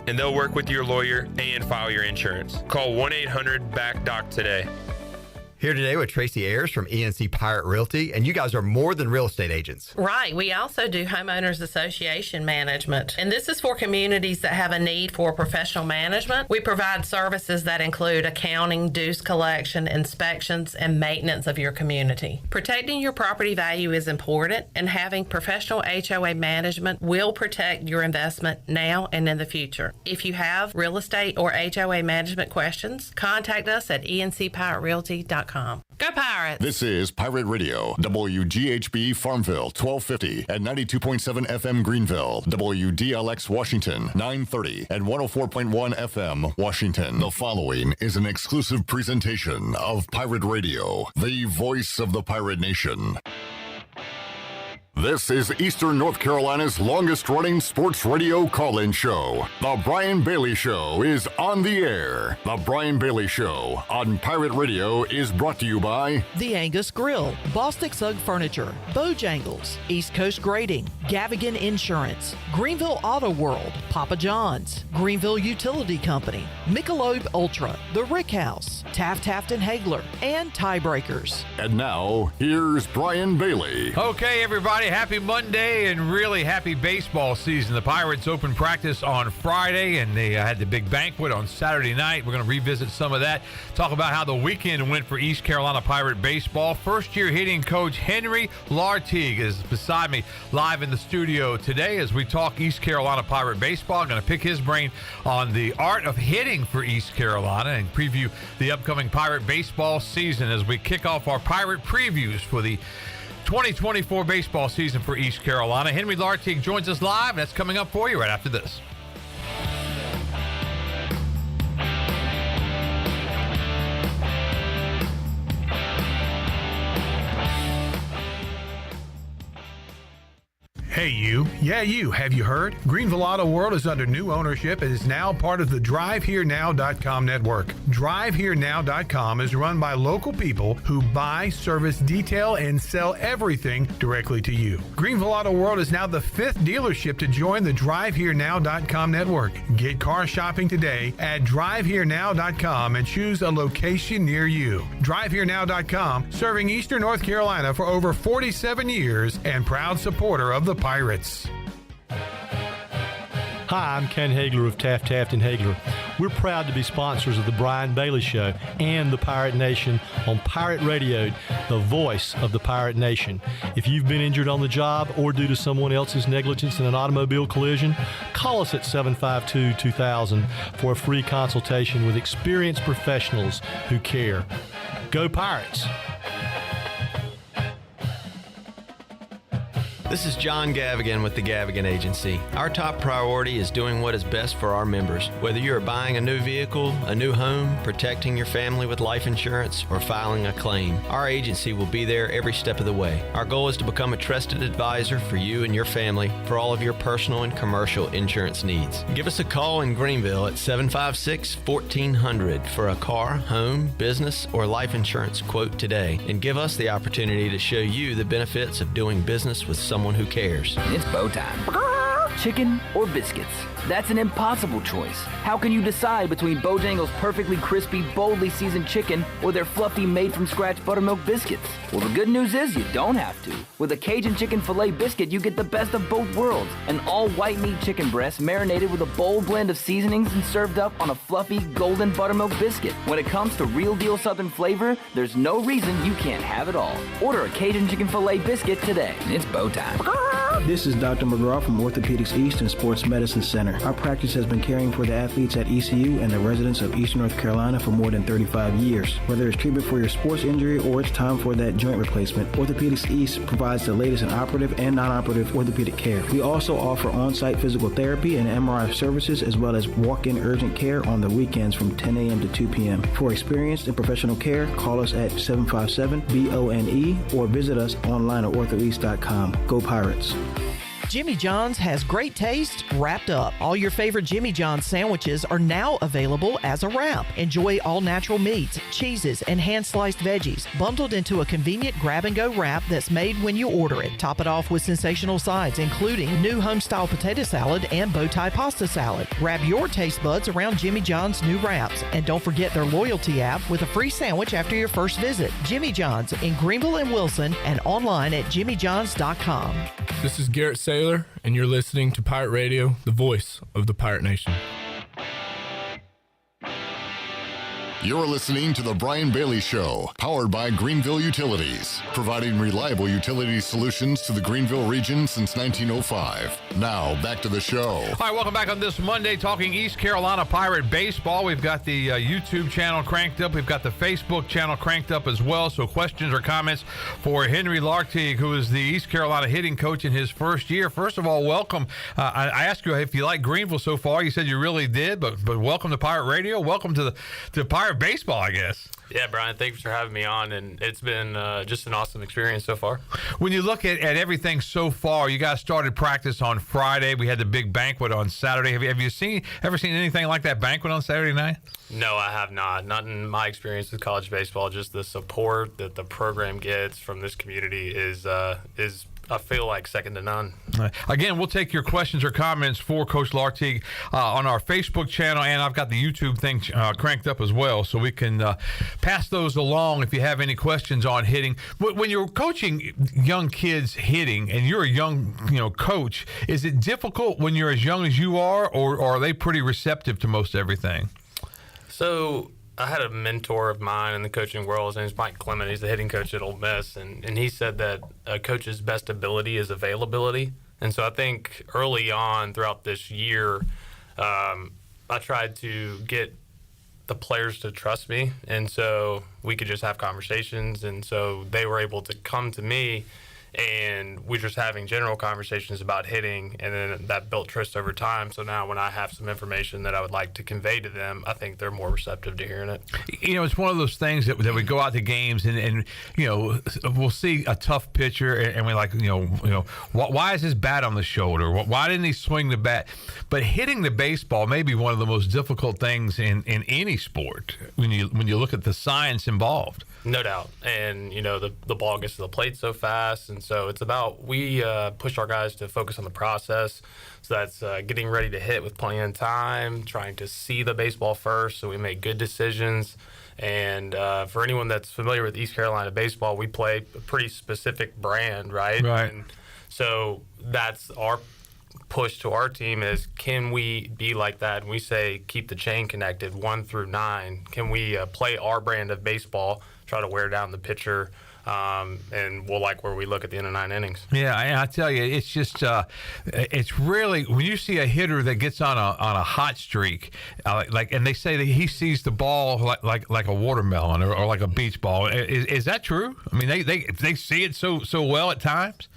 and they'll work with your lawyer and file your insurance. Call 1-800-BACK-DOC today. Here today with Tracy Ayers from ENC Pirate Realty, and you guys are more than real estate agents. Right. We also do homeowners association management, and this is for communities that have a need for professional management. We provide services that include accounting, dues collection, inspections, and maintenance of your community. Protecting your property value is important, and having professional HOA management will protect your investment now and in the future. If you have real estate or HOA management questions, contact us at encpiraterealty.com. Go Pirates! This is Pirate Radio, WGHB Farmville, 1250 and 92.7 FM Greenville, WDLX Washington, 930 and 104.1 FM Washington. The following is an exclusive presentation of Pirate Radio, the voice of the pirate nation. This is Eastern North Carolina's longest-running sports radio call-in show. The Brian Bailey Show is on the air. The Brian Bailey Show on Pirate Radio is brought to you by The Angus Grill, Bostic Sugg Furniture, Bojangles, East Coast Grading, Gavigan Insurance, Greenville Auto World, Papa John's, Greenville Utility Company, Michelob Ultra, The Rick House, Taft Hagler, and Tiebreakers. And now, here's Brian Bailey. Okay, everybody. Happy Monday and really happy baseball season. The Pirates opened practice on Friday and they had the big banquet on Saturday night. We're going to revisit some of that, talk about how the weekend went for East Carolina Pirate baseball. First-year hitting coach Henri Lartigue is beside me live in the studio today as we talk East Carolina Pirate baseball. I'm going to pick his brain on the art of hitting for East Carolina and preview the upcoming Pirate baseball season as we kick off our Pirate previews for the 2024 baseball season for East Carolina. Henri Lartigue joins us live. That's coming up for you right after this. Hey you, yeah you, have you heard? Greenville Auto World is under new ownership and is now part of the DriveHereNow.com network. DriveHereNow.com is run by local people who buy, service, detail, and sell everything directly to you. Greenville Auto World is now the 5th dealership to join the DriveHereNow.com network. Get car shopping today at DriveHereNow.com and choose a location near you. DriveHereNow.com, serving Eastern North Carolina for over 47 years and proud supporter of the Pirates. Hi, I'm Ken Hagler of Taft Hagler. We're proud to be sponsors of the Brian Bailey Show and the Pirate Nation on Pirate Radio, the voice of the Pirate Nation. If you've been injured on the job or due to someone else's negligence in an automobile collision, call us at 752-2000 for a free consultation with experienced professionals who care. Go Pirates! This is John Gavigan with the Gavigan Agency. Our top priority is doing what is best for our members. Whether you are buying a new vehicle, a new home, protecting your family with life insurance, or filing a claim, our agency will be there every step of the way. Our goal is to become a trusted advisor for you and your family for all of your personal and commercial insurance needs. Give us a call in Greenville at 756-1400 for a car, home, business, or life insurance quote today, and give us the opportunity to show you the benefits of doing business with someone who cares. It's bow time. Chicken or biscuits? That's an impossible choice. How can you decide between Bojangles' perfectly crispy, boldly seasoned chicken or their fluffy, made-from-scratch buttermilk biscuits? Well, the good news is you don't have to. With a Cajun chicken filet biscuit, you get the best of both worlds. An all-white meat chicken breast marinated with a bold blend of seasonings and served up on a fluffy, golden buttermilk biscuit. When it comes to real-deal Southern flavor, there's no reason you can't have it all. Order a Cajun chicken filet biscuit today. It's bow time. This is Dr. McGraw from Orthopedics East and Sports Medicine Center. Our practice has been caring for the athletes at ECU and the residents of Eastern North Carolina for more than 35 years. Whether it's treatment for your sports injury or it's time for that joint replacement, Orthopedics East provides the latest in operative and non-operative orthopedic care. We also offer on-site physical therapy and MRI services as well as walk-in urgent care on the weekends from 10 a.m. to 2 p.m. For experienced and professional care, call us at 757-BONE or visit us online at orthoeast.com. Go Pirates! Jimmy John's has great taste wrapped up. All your favorite Jimmy John's sandwiches are now available as a wrap. Enjoy all natural meats, cheeses, and hand-sliced veggies, bundled into a convenient grab-and-go wrap that's made when you order it. Top it off with sensational sides, including new home-style potato salad and bow tie pasta salad. Grab your taste buds around Jimmy John's new wraps. And don't forget their loyalty app with a free sandwich after your first visit. Jimmy John's in Greenville and Wilson and online at jimmyjohns.com. This is Garrett Saylor, and you're listening to Pirate Radio, the voice of the Pirate Nation. You're listening to The Brian Bailey Show, powered by Greenville Utilities, providing reliable utility solutions to the Greenville region since 1905. Now, back to the show. All right, welcome back on this Monday, talking East Carolina Pirate baseball. We've got the YouTube channel cranked up. We've got the Facebook channel cranked up as well. So questions or comments for Henri Lartigue, who is the East Carolina hitting coach in his first year. First of all, welcome. I asked you if you like Greenville so far. You said you really did, but welcome to Pirate Radio. Welcome to the Pirate baseball, I guess. Yeah, Brian, thanks for having me on, and it's been just an awesome experience so far. When you look at everything so far, you guys started practice on Friday. We had the big banquet on Saturday. Have you ever seen anything like that banquet on Saturday night? No, I have not. Not in my experience with college baseball. Just the support that the program gets from this community is I feel like second to none. Again, we'll take your questions or comments for Coach Lartigue on our Facebook channel, and I've got the YouTube thing cranked up as well, so we can pass those along if you have any questions on hitting. When you're coaching young kids hitting, and you're a young coach, is it difficult when you're as young as you are, or are they pretty receptive to most everything? So I had a mentor of mine in the coaching world. His name's Mike Clement. He's the hitting coach at Ole Miss, and he said that a coach's best ability is availability. And so I think early on throughout this year, I tried to get the players to trust me, and so we could just have conversations. And so they were able to come to me, and we're just having general conversations about hitting, and then that built trust over time. So now when I have some information that I would like to convey to them, I think they're more receptive to hearing it. It's one of those things that we go out to games, and we'll see a tough pitcher, and we're like, why is his bat on the shoulder? Why didn't he swing the bat? But hitting the baseball may be one of the most difficult things in any sport when you look at the science involved. No doubt. And, the ball gets to the plate so fast. And so it's about we push our guys to focus on the process. So that's getting ready to hit with plenty of time, trying to see the baseball first so we make good decisions. And for anyone that's familiar with East Carolina baseball, we play a pretty specific brand, right? Right. And so that's our push to our team is, can we be like that? And we say keep the chain connected 1 through 9. Can we play our brand of baseball, try to wear down the pitcher, and we'll like where we look at the end of 9 innings. Yeah, I tell you, it's just it's really when you see a hitter that gets on a hot streak, and they say that he sees the ball like a watermelon or like a beach ball. Is that true? I mean, they see it so well at times.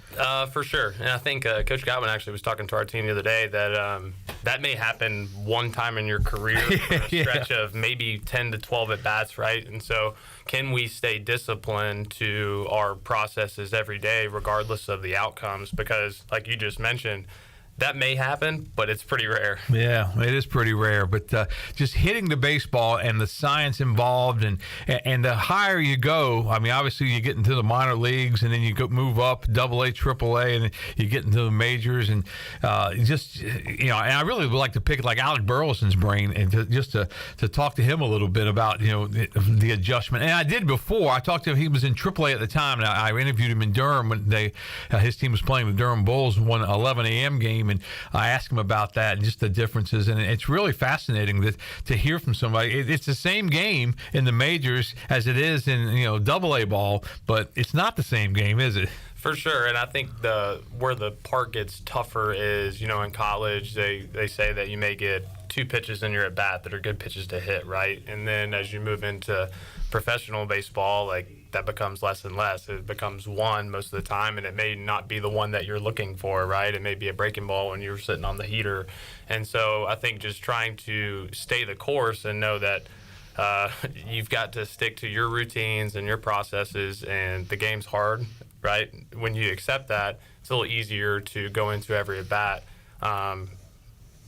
For sure. And I think Coach Godwin actually was talking to our team the other day that that may happen one time in your career for a stretch of maybe 10 to 12 at-bats, right? And so can we stay disciplined to our processes every day regardless of the outcomes? Because like you just mentioned, that may happen, but it's pretty rare. Yeah, it is pretty rare. But just hitting the baseball and the science involved, and the higher you go, I mean, obviously you get into the minor leagues, and then you move up AA, AAA, and you get into the majors, and and I really would like to pick like Alec Burleson's brain and to talk to him a little bit about the adjustment. And I did before. I talked to him. He was in AAA at the time, and I interviewed him in Durham when his team was playing the Durham Bulls, won an 11 a.m. game. And I asked him about that and just the differences. And it's really fascinating to hear from somebody. It's the same game in the majors as it is in AA ball, but it's not the same game, is it? For sure. And I think where the part gets tougher is, in college, they say that you may get 2 pitches in your at bat that are good pitches to hit, right? And then as you move into professional baseball, that becomes less and less. It becomes 1 most of the time, and it may not be the one that you're looking for, right? It may be a breaking ball when you're sitting on the heater. And so I think just trying to stay the course and know that you've got to stick to your routines and your processes, and the game's hard. right? When you accept that, it's a little easier to go into every at bat,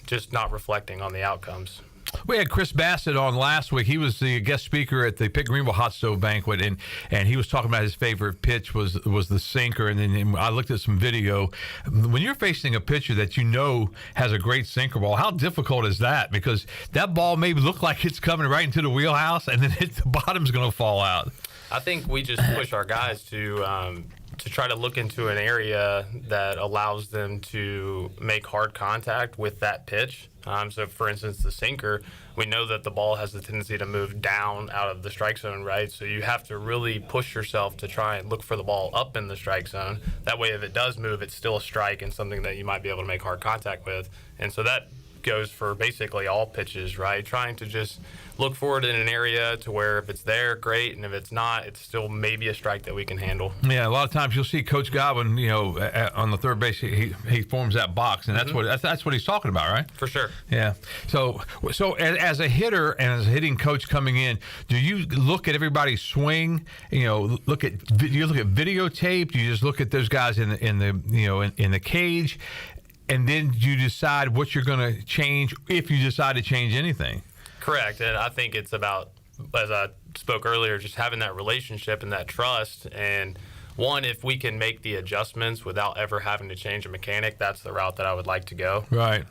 just not reflecting on the outcomes. We had Chris Bassett on last week. He was the guest speaker at the Pitt Greenville Hot Stove Banquet, and he was talking about his favorite pitch was the sinker. And then I looked at some video. When you're facing a pitcher that you know has a great sinker ball, how difficult is that? Because that ball may look like it's coming right into the wheelhouse, and then the bottom's going to fall out. I think we just push our guys to try to look into an area that allows them to make hard contact with that pitch. So, for instance, the sinker, we know that the ball has the tendency to move down out of the strike zone, right? So you have to really push yourself to try and look for the ball up in the strike zone. That way, if it does move, it's still a strike and something that you might be able to make hard contact with. And so that goes for basically all pitches, right? Trying to just look for it in an area to where if it's there, great, and if it's not, it's still maybe a strike that we can handle. Yeah, a lot of times you'll see Coach Godwin, on the third base, he forms that box, and that's what he's talking about, right? For sure. Yeah. So as a hitter and as a hitting coach coming in, do you look at everybody's swing? Do you look at videotape? Do you just look at those guys in the cage? And then you decide what you're going to change if you decide to change anything. Correct. And I think it's about, as I spoke earlier, just having that relationship and that trust. And one, if we can make the adjustments without ever having to change a mechanic, that's the route that I would like to go. Right.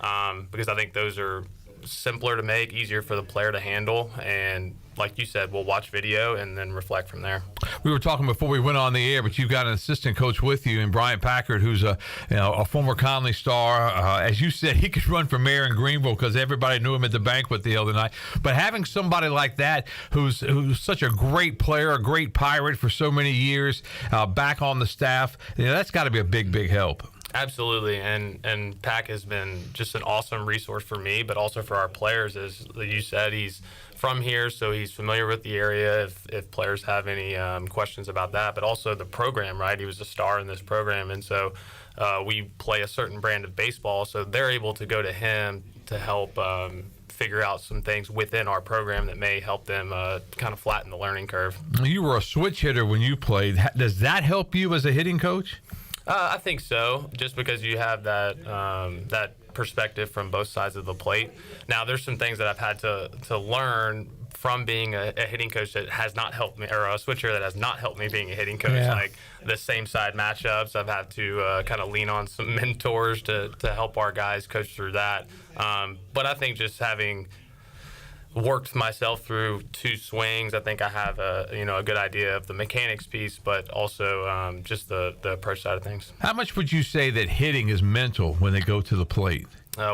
Because I think those are simpler to make, easier for the player to handle, and like you said, we'll watch video and then reflect from there. We were talking before we went on the air, but you've got an assistant coach with you, and Brian Packard, who's a former Conley star. As you said, he could run for mayor in Greenville because everybody knew him at the banquet the other night. But having somebody like that who's such a great player, a great Pirate for so many years, back on the staff, that's got to be a big, big help. Absolutely, and Pac has been just an awesome resource for me, but also for our players. As you said, he's from here, so he's familiar with the area if players have any questions about that, but also the program, right? He was a star in this program, and so we play a certain brand of baseball, so they're able to go to him to help figure out some things within our program that may help them kind of flatten the learning curve. You were a switch hitter when you played. Does that help you as a hitting coach? I think so, just because you have that perspective from both sides of the plate. Now, there's some things that I've had to learn from being a hitting coach that has not helped me, or a switcher that has not helped me being a hitting coach. Yeah. Like the same side matchups, I've had to kind of lean on some mentors to help our guys coach through that. But I think just having worked myself through two swings, I think I have a good idea of the mechanics piece, but also just the approach side of things. How much would you say that hitting is mental when they go to the plate?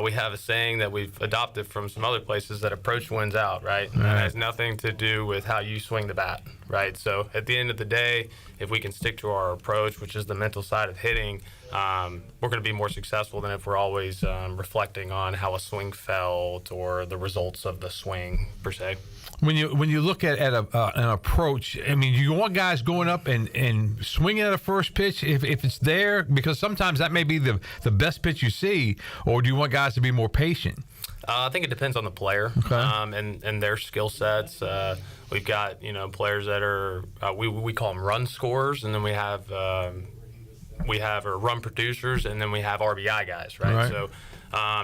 We have a saying that we've adopted from some other places that approach wins out, right? Right. And it has nothing to do with how you swing the bat, right? So at the end of the day, if we can stick to our approach, which is the mental side of hitting, we're going to be more successful than if we're always reflecting on how a swing felt or the results of the swing per se. When you look at an approach, I mean, you want guys going up and swinging at a first pitch if it's there, because sometimes that may be the best pitch you see, or do you want guys to be more patient? I think it depends on the player, okay. And their skill sets. We've got players that are we call them run scorers, and then we have run producers, and then we have RBI guys, right? So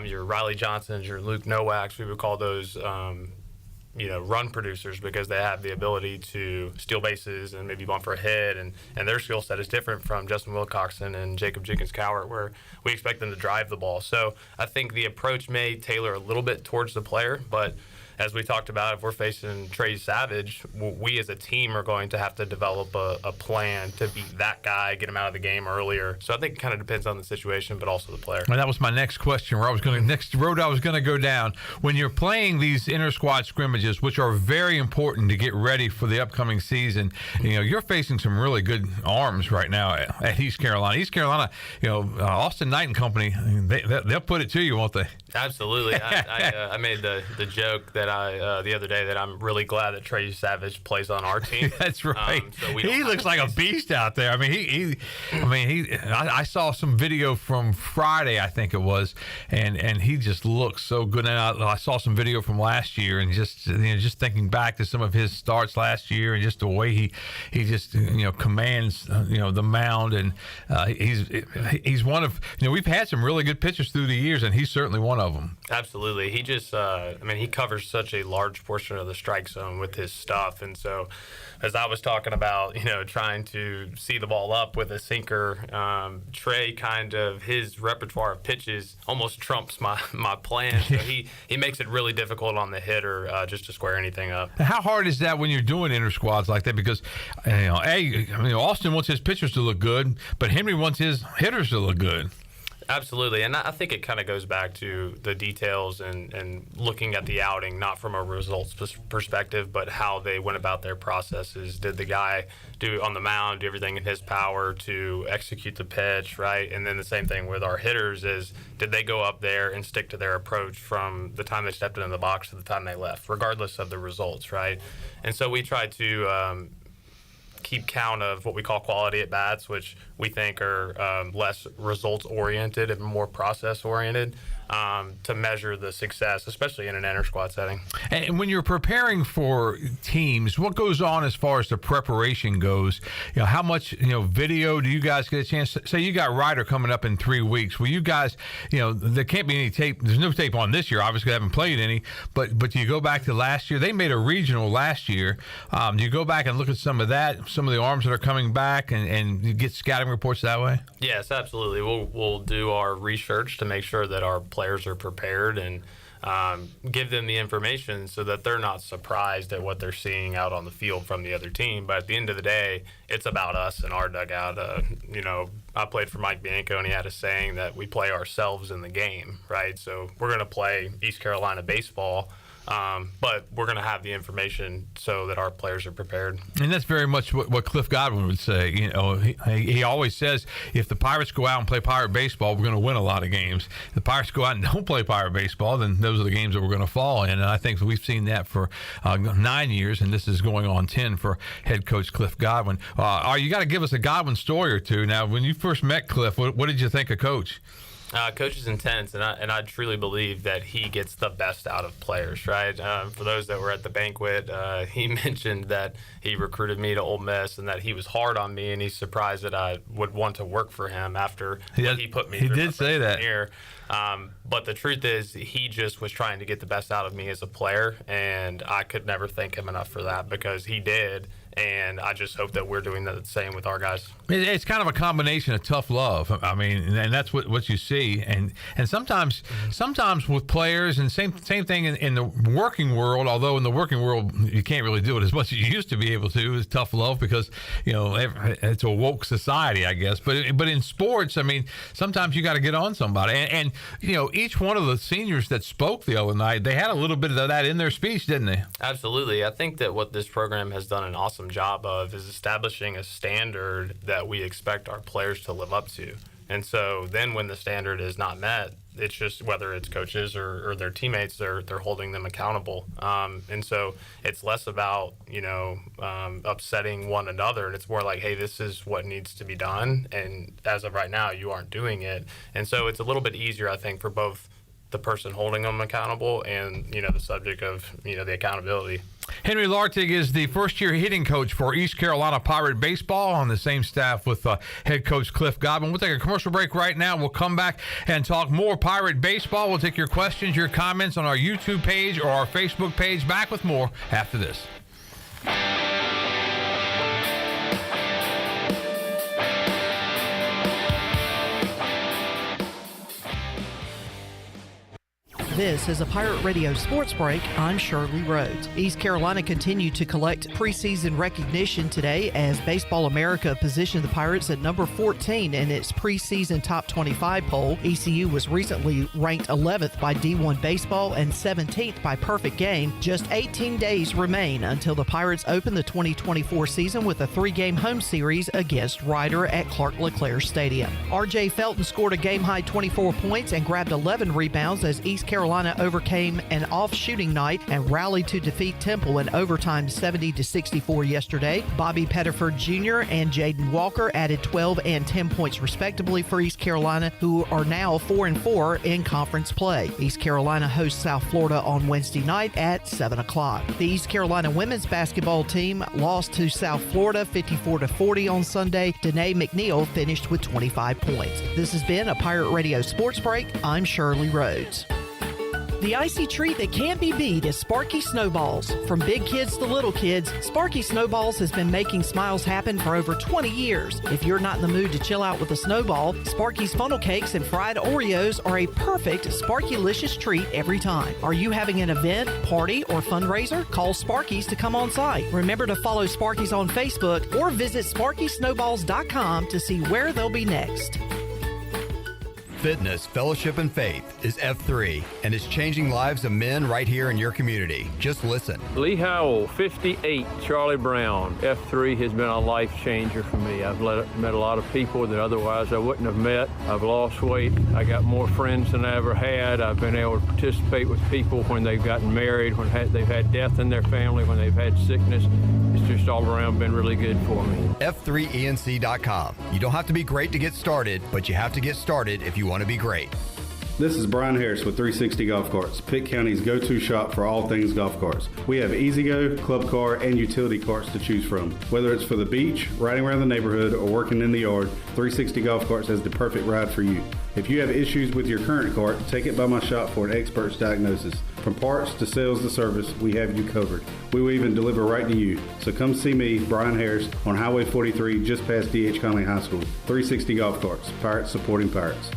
your Riley Johnsons, your Luke Nowaks, we would call those run producers because they have the ability to steal bases and maybe bunt for a hit, and their skill set is different from Justin Wilcoxon and Jacob Jenkins-Cowart, where we expect them to drive the ball. So I think the approach may tailor a little bit towards the player, but as we talked about, if we're facing Trey Savage, we as a team are going to have to develop a plan to beat that guy, get him out of the game earlier. So I think it kind of depends on the situation, but also the player. And that was my next question, where next road I was going to go down. When you're playing these inter-squad scrimmages, which are very important to get ready for the upcoming season, you're facing some really good arms right now at East Carolina. East Carolina, Austin Knight and company, they'll put it to you, won't they? Absolutely. I made the joke that that the other day that I'm really glad that Trey Savage plays on our team. That's right. So he looks like a beast out there. I mean, I saw some video from Friday, I think it was, and he just looks so good. And I saw some video from last year, and just thinking back to some of his starts last year, and just the way he just commands the mound, and he's one of we've had some really good pitchers through the years, and he's certainly one of them. Absolutely. He just he covers such a large portion of the strike zone with his stuff, and so as I was talking about, trying to see the ball up with a sinker, Trey kind of his repertoire of pitches almost trumps my plan. So he makes it really difficult on the hitter just to square anything up. How hard is that when you're doing inter squads like that? Because Austin wants his pitchers to look good, but Henry wants his hitters to look good. Absolutely, and I think it kind of goes back to the details and looking at the outing, not from a results perspective, but how they went about their processes. Did the guy do on the mound, do everything in his power to execute the pitch, right? And then the same thing with our hitters is, did they go up there and stick to their approach from the time they stepped into the box to the time they left, regardless of the results, right? And so we tried to keep count of what we call quality at bats, which we think are less results oriented and more process oriented, to measure the success, especially in an inter squad setting. And when you're preparing for teams, what goes on as far as the preparation goes? How much video do you guys get a chance? Say you got Ryder coming up in 3 weeks. Well, you guys, there can't be any tape. There's no tape on this year. Obviously, they haven't played any. But do you go back to last year? They made a regional last year. Do you go back and look at some of that, some of the arms that are coming back, and you get scouting reports that way? Yes, absolutely. We'll do our research to make sure that our players are prepared and give them the information so that they're not surprised at what they're seeing out on the field from the other team. But at the end of the day, it's about us and our dugout. I played for Mike Bianco, and he had a saying that we play ourselves in the game, right? So we're going to play East Carolina baseball, but we're going to have the information so that our players are prepared. And that's very much what Cliff Godwin would say. He always says, if the Pirates go out and play Pirate baseball, we're going to win a lot of games. If the Pirates go out and don't play Pirate baseball, then those are the games that we're going to fall in. And I think we've seen that for 9 years, and this is going on 10 for head coach Cliff Godwin. You got to give us a Godwin story or two. Now, when you first met Cliff, what did you think of Coach? Coach is intense, and I truly believe that he gets the best out of players, right? For those that were at the banquet, he mentioned that he recruited me to Ole Miss and that he was hard on me, and he's surprised that I would want to work for him after he put me through. He did say that. Year. But the truth is, he just was trying to get the best out of me as a player, and I could never thank him enough for that, because he did. And I just hope that we're doing the same with our guys. It's kind of a combination of tough love. I mean, and that's what you see. And sometimes with players, and same thing in the working world, although in the working world you can't really do it as much as you used to be able to, is tough love, because it's a woke society, I guess. But in sports, I mean, sometimes you got to get on somebody. And each one of the seniors that spoke the other night, they had a little bit of that in their speech, didn't they? Absolutely. I think that what this program has done an awesome job of is establishing a standard that we expect our players to live up to. And so then when the standard is not met, it's just, whether it's coaches or their teammates, they're holding them accountable. And so it's less about, upsetting one another. And it's more like, hey, this is what needs to be done. And as of right now, you aren't doing it. And so it's a little bit easier, I think, for both the person holding them accountable and, the subject of, the accountability. Henri Lartigue is the first-year hitting coach for East Carolina Pirate Baseball, on the same staff with head coach Cliff Godwin. We'll take a commercial break right now. We'll come back and talk more Pirate Baseball. We'll take your questions, your comments on our YouTube page or our Facebook page. Back with more after this. This is a Pirate Radio Sports Break. I'm Shirley Rhodes. East Carolina continued to collect preseason recognition today as Baseball America positioned the Pirates at number 14 in its preseason top 25 poll. ECU was recently ranked 11th by D1 Baseball and 17th by Perfect Game. Just 18 days remain until the Pirates open the 2024 season with a 3-game home series against Ryder at Clark LeClaire Stadium. R.J. Felton scored a game-high 24 points and grabbed 11 rebounds as East Carolina Carolina overcame an off-shooting night and rallied to defeat Temple in overtime 70-64 yesterday. Bobby Pettiford Jr. and Jaden Walker added 12 and 10 points respectively for East Carolina, who are now 4-4 in conference play. East Carolina hosts South Florida on Wednesday night at 7 o'clock. The East Carolina women's basketball team lost to South Florida 54-40 on Sunday. Danae McNeil finished with 25 points. This has been a Pirate Radio Sports Break. I'm Shirley Rhodes. The icy treat that can't be beat is Sparky Snowballs. From big kids to little kids, Sparky Snowballs has been making smiles happen for over 20 years. If you're not in the mood to chill out with a snowball, Sparky's funnel cakes and fried Oreos are a perfect Sparky-licious treat every time. Are you having an event, party, or fundraiser? Call Sparky's to come on site. Remember to follow Sparky's on Facebook or visit SparkySnowballs.com to see where they'll be next. Fitness, fellowship, and faith is F3 and is changing lives of men right here in your community. Just listen. Lee Howell, 58, Charlie Brown. F3 has been a life changer for me. I've met a lot of people that otherwise I wouldn't have met. I've lost weight. I got more friends than I ever had. I've been able to participate with people when they've gotten married, when they've had death in their family, when they've had sickness. It's just all around been really good for me. F3ENC.com. You don't have to be great to get started, but you have to get started if you want to be great. This is Brian Harris with 360 Golf Carts, Pitt County's go-to shop for all things golf carts. We have E-Z-Go, club car, and utility carts to choose from. Whether it's for the beach, riding around the neighborhood, or working in the yard, 360 Golf Carts has the perfect ride for you. If you have issues with your current cart, take it by my shop for an expert's diagnosis. From parts to sales to service, we have you covered. We will even deliver right to you. So come see me, Brian Harris, on Highway 43, just past D.H. Conley High School. 360 Golf Carts, Pirates supporting Pirates.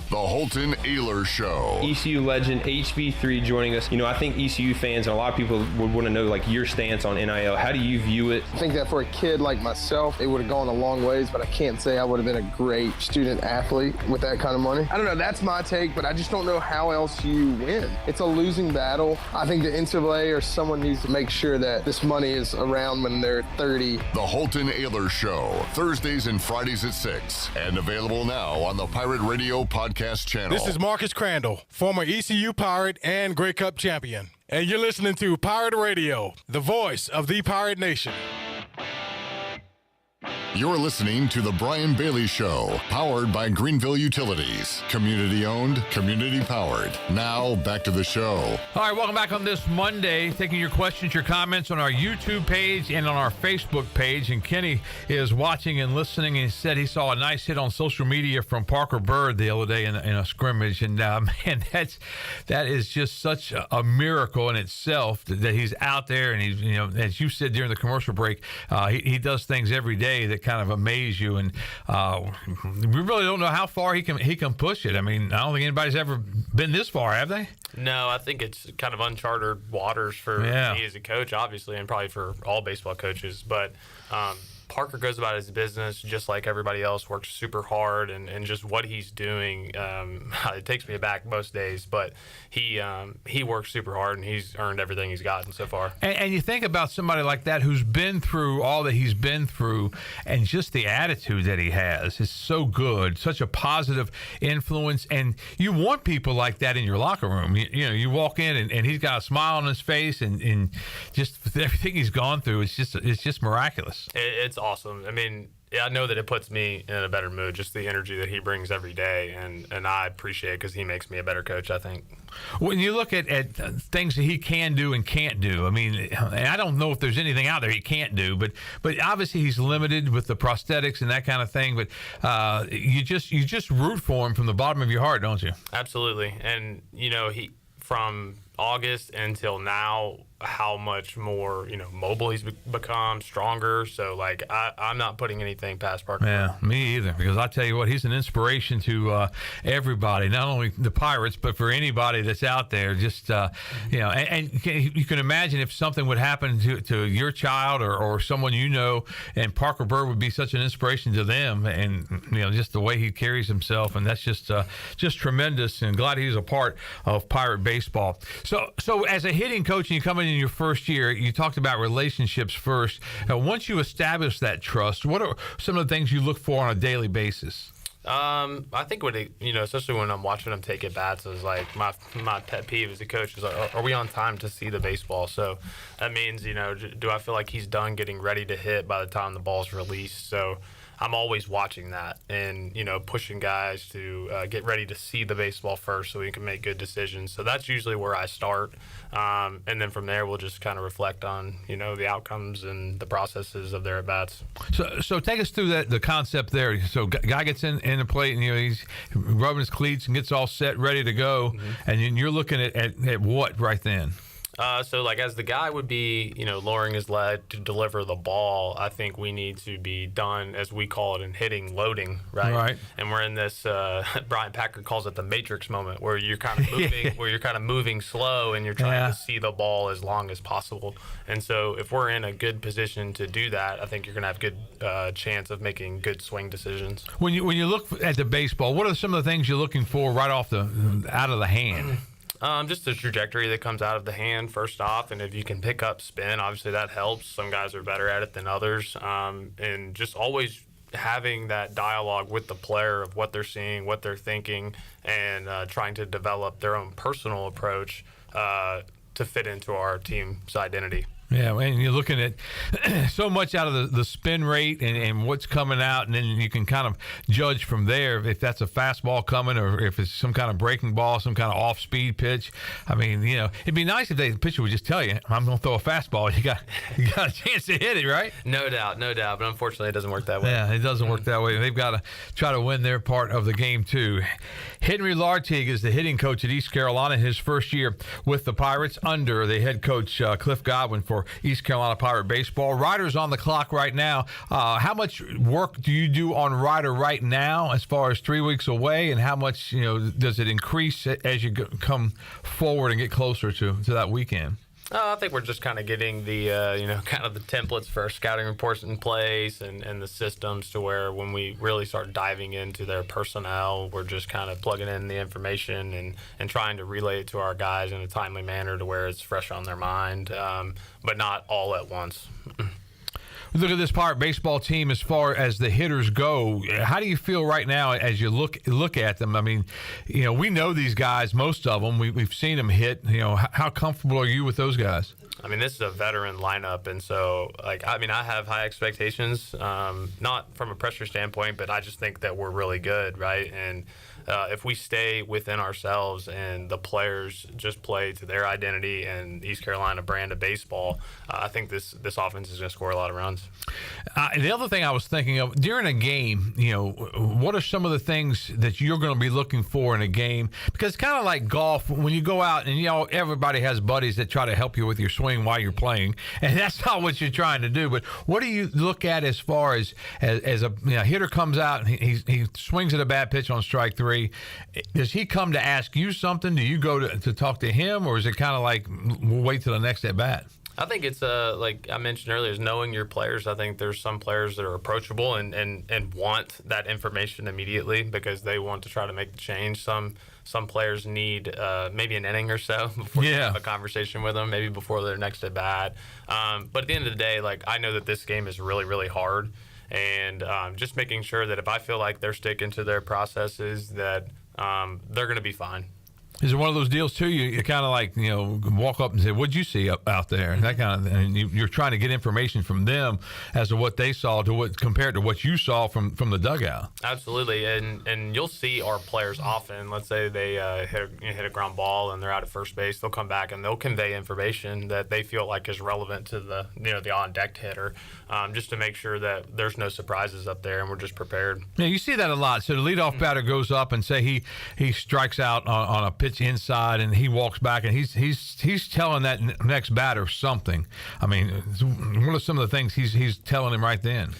The Holton Ayler Show. ECU legend HB3 joining us. You know, I think ECU fans and a lot of people would want to know, like, your stance on NIL. How do you view it? I think that for a kid like myself, it would have gone a long ways, but I can't say I would have been a great student athlete with that kind of money. I don't know, that's my take, but I just don't know how else you win. It's a losing battle. I think the NCAA or someone needs to make sure that this money is around when they're 30. The Holton Ayler Show, Thursdays and Fridays at 6, and available now on the Pirate Radio Podcast channel. This is Marcus Crandall, former ECU Pirate and Grey Cup champion. And you're listening to Pirate Radio, the voice of the Pirate Nation. You're listening to The Brian Bailey Show, powered by Greenville Utilities. Community owned, community powered. Now, back to the show. All right, welcome back on this Monday. Taking your questions, your comments on our YouTube page and on our Facebook page. And Kenny is watching and listening, and he said he saw a nice hit on social media from Parker Bird the other day in a scrimmage. And, man, that is just such a miracle in itself that he's out there. And he's, you know, as you said during the commercial break, he does things every day that kind of amaze you, and we really don't know how far he can push it. I mean, I don't think anybody's ever been this far, have they? No, I think it's kind of uncharted waters for me as a coach, obviously, and probably for all baseball coaches. But Parker goes about his business just like everybody else, works super hard, and just what he's doing, it takes me aback most days, but he works super hard, and he's earned everything he's gotten so far. And you think about somebody like that who's been through all that he's been through, and just the attitude that he has is so good, such a positive influence, and you want people like that in your locker room. You know, you walk in and he's got a smile on his face, and just everything he's gone through, it's just miraculous. It's awesome. I mean, I know that it puts me in a better mood, just the energy that he brings every day, and I appreciate it because he makes me a better coach, I think. When you look at things that he can do and can't do, I mean, and I don't know if there's anything out there he can't do, but obviously he's limited with the prosthetics and that kind of thing, but you just root for him from the bottom of your heart, don't you? Absolutely. And, you know, he from August until now, how much more, you know, mobile he's become, stronger. So, like, I'm not putting anything past Parker. Yeah, me either, because I tell you what, he's an inspiration to everybody, not only the Pirates, but for anybody that's out there. Just, you know, and you can imagine if something would happen to your child or someone you know, and Parker Bird would be such an inspiration to them, and, you know, just the way he carries himself, and that's just tremendous, and glad he's a part of Pirate baseball. So as a hitting coach, and you come in your first year, you talked about relationships first. Once you establish that trust, what are some of the things you look for on a daily basis? I think especially when I'm watching them take at bats, is like my pet peeve as a coach is like, are we on time to see the baseball? So that means, do I feel like he's done getting ready to hit by the time the ball's released? So I'm always watching that and, pushing guys to get ready to see the baseball first so we can make good decisions. So that's usually where I start. And then from there, we'll just kind of reflect on, the outcomes and the processes of their at-bats. So take us through the concept there. So guy gets in the plate and, he's rubbing his cleats and gets all set, ready to go. Mm-hmm. And then you're looking at what right then? So as the guy would be, lowering his leg to deliver the ball, I think we need to be done, as we call it in hitting, loading, right? Right. And we're in this, Brian Packard calls it the Matrix moment, where you're kind of moving, moving slow, and you're trying to see the ball as long as possible. And so if we're in a good position to do that, I think you're going to have good chance of making good swing decisions. When you look at the baseball, what are some of the things you're looking for right off out of the hand? Just the trajectory that comes out of the hand, first off, and if you can pick up spin, obviously that helps. Some guys are better at it than others, and just always having that dialogue with the player of what they're seeing, what they're thinking, and trying to develop their own personal approach to fit into our team's identity. Yeah, and you're looking at so much out of the spin rate and what's coming out, and then you can kind of judge from there if that's a fastball coming or if it's some kind of breaking ball, some kind of off-speed pitch. I mean, it'd be nice if the pitcher would just tell you, I'm going to throw a fastball. You got a chance to hit it, right? No doubt. But unfortunately, it doesn't work that way. Yeah, it doesn't work that way. They've got to try to win their part of the game, too. Henri Lartigue is the hitting coach at East Carolina, his first year with the Pirates under the head coach Cliff Godwin for East Carolina Pirate Baseball. Ryder's on the clock right now. How much work do you do on Ryder right now as far as 3 weeks away, and how much does it increase as you come forward and get closer to that weekend? I think we're just kind of getting the, kind of the templates for our scouting reports in place and the systems to where when we really start diving into their personnel, we're just kind of plugging in the information and trying to relay it to our guys in a timely manner to where it's fresh on their mind, but not all at once. Look at this Pirate baseball team as far as the hitters go. How do you feel right now as you look at them? I mean, we know these guys, most of them. We've seen them hit. How comfortable are you with those guys? I mean, this is a veteran lineup, and so, I have high expectations, not from a pressure standpoint, but I just think that we're really good, right? And if we stay within ourselves and the players just play to their identity and East Carolina brand of baseball, I think this offense is going to score a lot of runs. The other thing I was thinking of, during a game, what are some of the things that you're going to be looking for in a game? Because it's kind of like golf. When you go out and, everybody has buddies that try to help you with your swing while you're playing, and that's not what you're trying to do. But what do you look at as far as a hitter comes out and he swings at a bad pitch on strike three? Does he come to ask you something? Do you go to talk to him, or is it kind of like we'll wait till the next at bat? I think it's like I mentioned earlier, is knowing your players. I think there's some players that are approachable and want that information immediately because they want to try to make the change. Some players need maybe an inning or so before you have a conversation with them, maybe before their next at bat. But at the end of the day, I know that this game is really, really hard. And just making sure that if I feel like they're sticking to their processes, that they're going to be fine. Is it one of those deals too? You kind of like walk up and say, "What'd you see out there?" That kind of, and you're trying to get information from them as to what they saw to what compared to what you saw from the dugout. Absolutely, and you'll see our players often. Let's say they hit a ground ball and they're out at first base. They'll come back and they'll convey information that they feel like is relevant to the on deck hitter, just to make sure that there's no surprises up there and we're just prepared. Yeah, you see that a lot. So the leadoff batter goes up and say he strikes out on a pitch inside, and he walks back and he's telling that next batter something. I mean, what are some of the things he's telling him right then?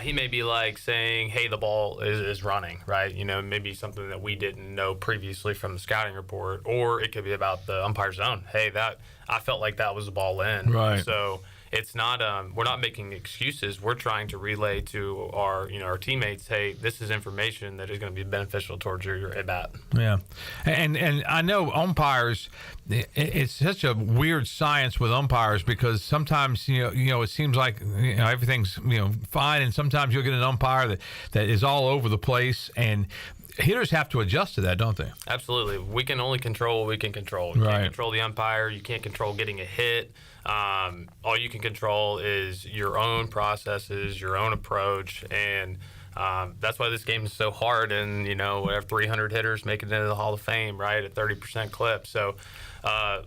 He may be like saying, "Hey, the ball is running," right? Maybe something that we didn't know previously from the scouting report, or it could be about the umpire's zone. Hey, that I felt like that was a ball in. Right. So it's not we're not making excuses. We're trying to relay to our teammates, hey, this is information that is going to be beneficial towards your at bat. Yeah, and I know umpires. It's such a weird science with umpires because sometimes it seems like everything's fine, and sometimes you'll get an umpire that is all over the place, and hitters have to adjust to that, don't they? Absolutely. We can only control what we can control. You can't control the umpire. You can't control getting a hit. All you can control is your own processes, your own approach, and that's why this game is so hard. And we have 300 hitters making it into the Hall of Fame, right, at 30% clip. So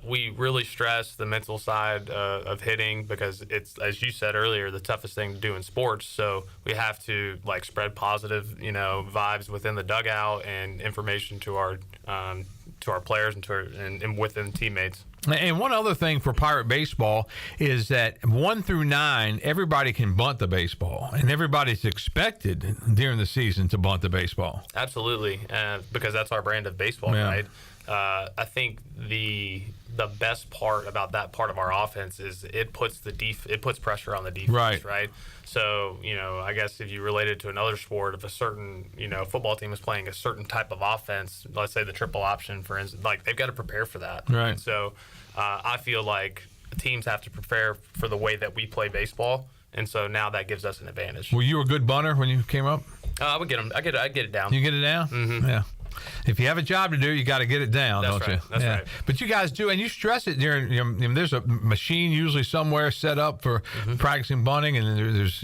we really stress the mental side of hitting because it's, as you said earlier, the toughest thing to do in sports. So we have to spread positive, vibes within the dugout and information to our players and within teammates. And one other thing for Pirate baseball is that 1 through 9, everybody can bunt the baseball, and everybody's expected during the season to bunt the baseball. Absolutely, because that's our brand of baseball, right? I think the best part about that part of our offense is it puts pressure on the defense, right? So, I guess if you relate it to another sport, if a certain, football team is playing a certain type of offense, let's say the triple option, for instance, they've got to prepare for that. Right. And so I feel like teams have to prepare for the way that we play baseball. And so now that gives us an advantage. Were you a good bunter when you came up? I would get them. I get it down. You get it down? Mm-hmm. Yeah. If you have a job to do, you got to get it down, don't you? That's right. But you guys do, and you stress it during. There's a machine usually somewhere set up for practicing bunting, and there's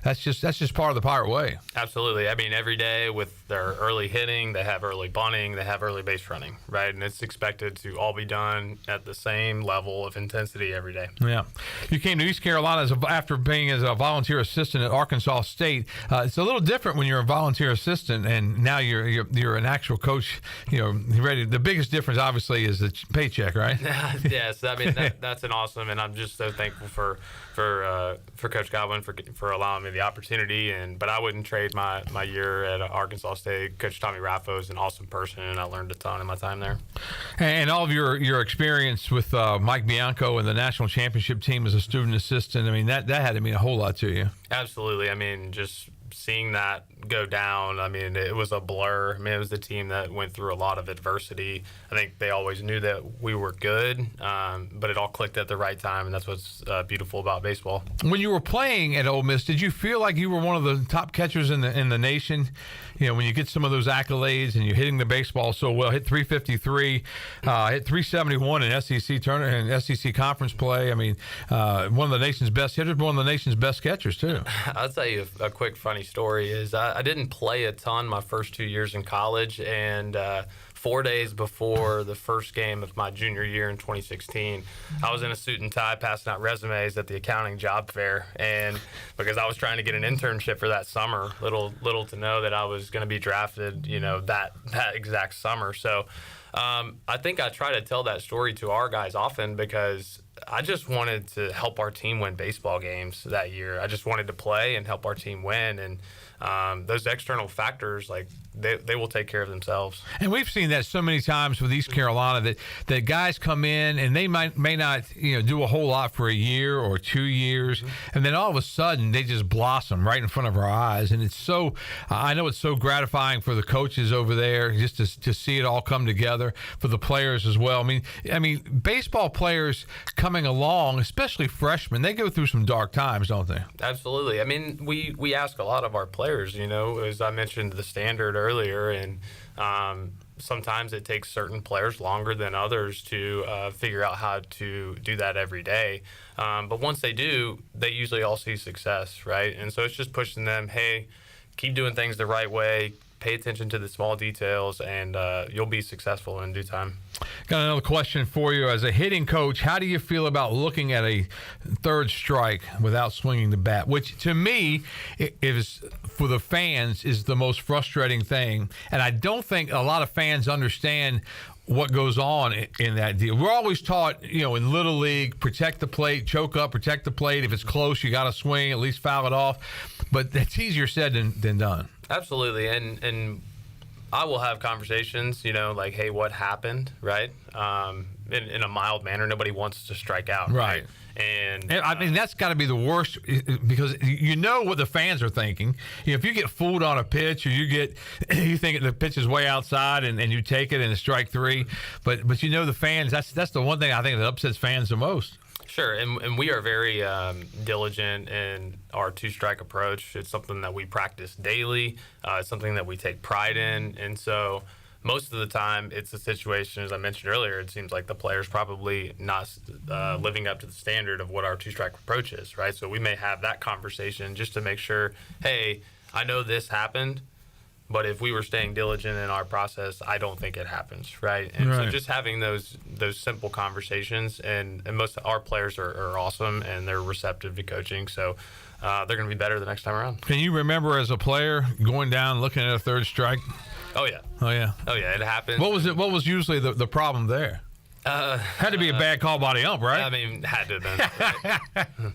that's just part of the Pirate way. Absolutely. I mean, every day with their early hitting, they have early bunting, they have early base running, right? And it's expected to all be done at the same level of intensity every day. Yeah. You came to East Carolina after being as a volunteer assistant at Arkansas State. It's a little different when you're a volunteer assistant, and now you're an actual coach, ready. The biggest difference, obviously, is the paycheck, right? Yes, I mean that's an awesome, and I'm just so thankful for Coach Godwin for allowing me the opportunity. But I wouldn't trade my year at Arkansas State. Coach Tommy Raffo is an awesome person, and I learned a ton in my time there. And all of your experience with Mike Bianco and the national championship team as a student assistant, I mean that had to mean a whole lot to you. Absolutely. I mean, just seeing that go down, I mean, it was a blur. I mean, it was the team that went through a lot of adversity. I think they always knew that we were good, but it all clicked at the right time, and that's what's beautiful about baseball. When you were playing at Ole Miss, did you feel like you were one of the top catchers in the nation? When you get some of those accolades and you're hitting the baseball so well, hit 353, hit 371 in SEC tournament and SEC conference play. I mean, one of the nation's best hitters, one of the nation's best catchers too. I'll tell you a quick funny story is I didn't play a ton my first 2 years in college, and 4 days before the first game of my junior year in 2016, I was in a suit and tie passing out resumes at the accounting job fair, and because I was trying to get an internship for that summer, little to know that I was going to be drafted, that exact summer. So I think I try to tell that story to our guys often because I just wanted to help our team win baseball games that year. I just wanted to play and help our team win, and those external factors, they will take care of themselves. And we've seen that so many times with East Carolina that guys come in and they may not do a whole lot for a year or 2 years, and then all of a sudden they just blossom right in front of our eyes. And it's so I know it's so gratifying for the coaches over there just to see it all come together, for the players as well. I mean baseball players coming along, especially freshmen, they go through some dark times, don't they? Absolutely. I mean, we ask a lot of our players, as I mentioned the standard earlier, and sometimes it takes certain players longer than others to figure out how to do that every day. But once they do, they usually all see success, right? And so it's just pushing them, hey, keep doing things the right way, pay attention to the small details, and you'll be successful in due time. Got another question for you. As a hitting coach, how do you feel about looking at a third strike without swinging the bat? Which, to me, is for the fans is the most frustrating thing. And I don't think a lot of fans understand what goes on in that deal. We're always taught, in Little League, protect the plate, choke up, protect the plate. If it's close, you got to swing, at least foul it off. But that's easier said than done. Absolutely. And I will have conversations, like, hey, what happened, right? in a mild manner. Nobody wants to strike out. Right. And I mean, that's got to be the worst because you know what the fans are thinking. If you get fooled on a pitch or you think the pitch is way outside and you take it and it's strike three, but the fans, that's the one thing I think that upsets fans the most. Sure, and we are very diligent in our two-strike approach. It's something that we practice daily. It's something that we take pride in. And so most of the time it's a situation, as I mentioned earlier, it seems like the player's probably not living up to the standard of what our two-strike approach is, right? So we may have that conversation just to make sure, hey, I know this happened, but if we were staying diligent in our process, I don't think it happens, right? And so just having those simple conversations, and most of our players are awesome, and they're receptive to coaching, so they're going to be better the next time around. Can you remember as a player going down looking at a third strike? Oh, yeah. Oh, yeah. Oh, yeah, it happens. What was usually the problem there? Had to be a bad call by the ump, right? I mean, had to have been.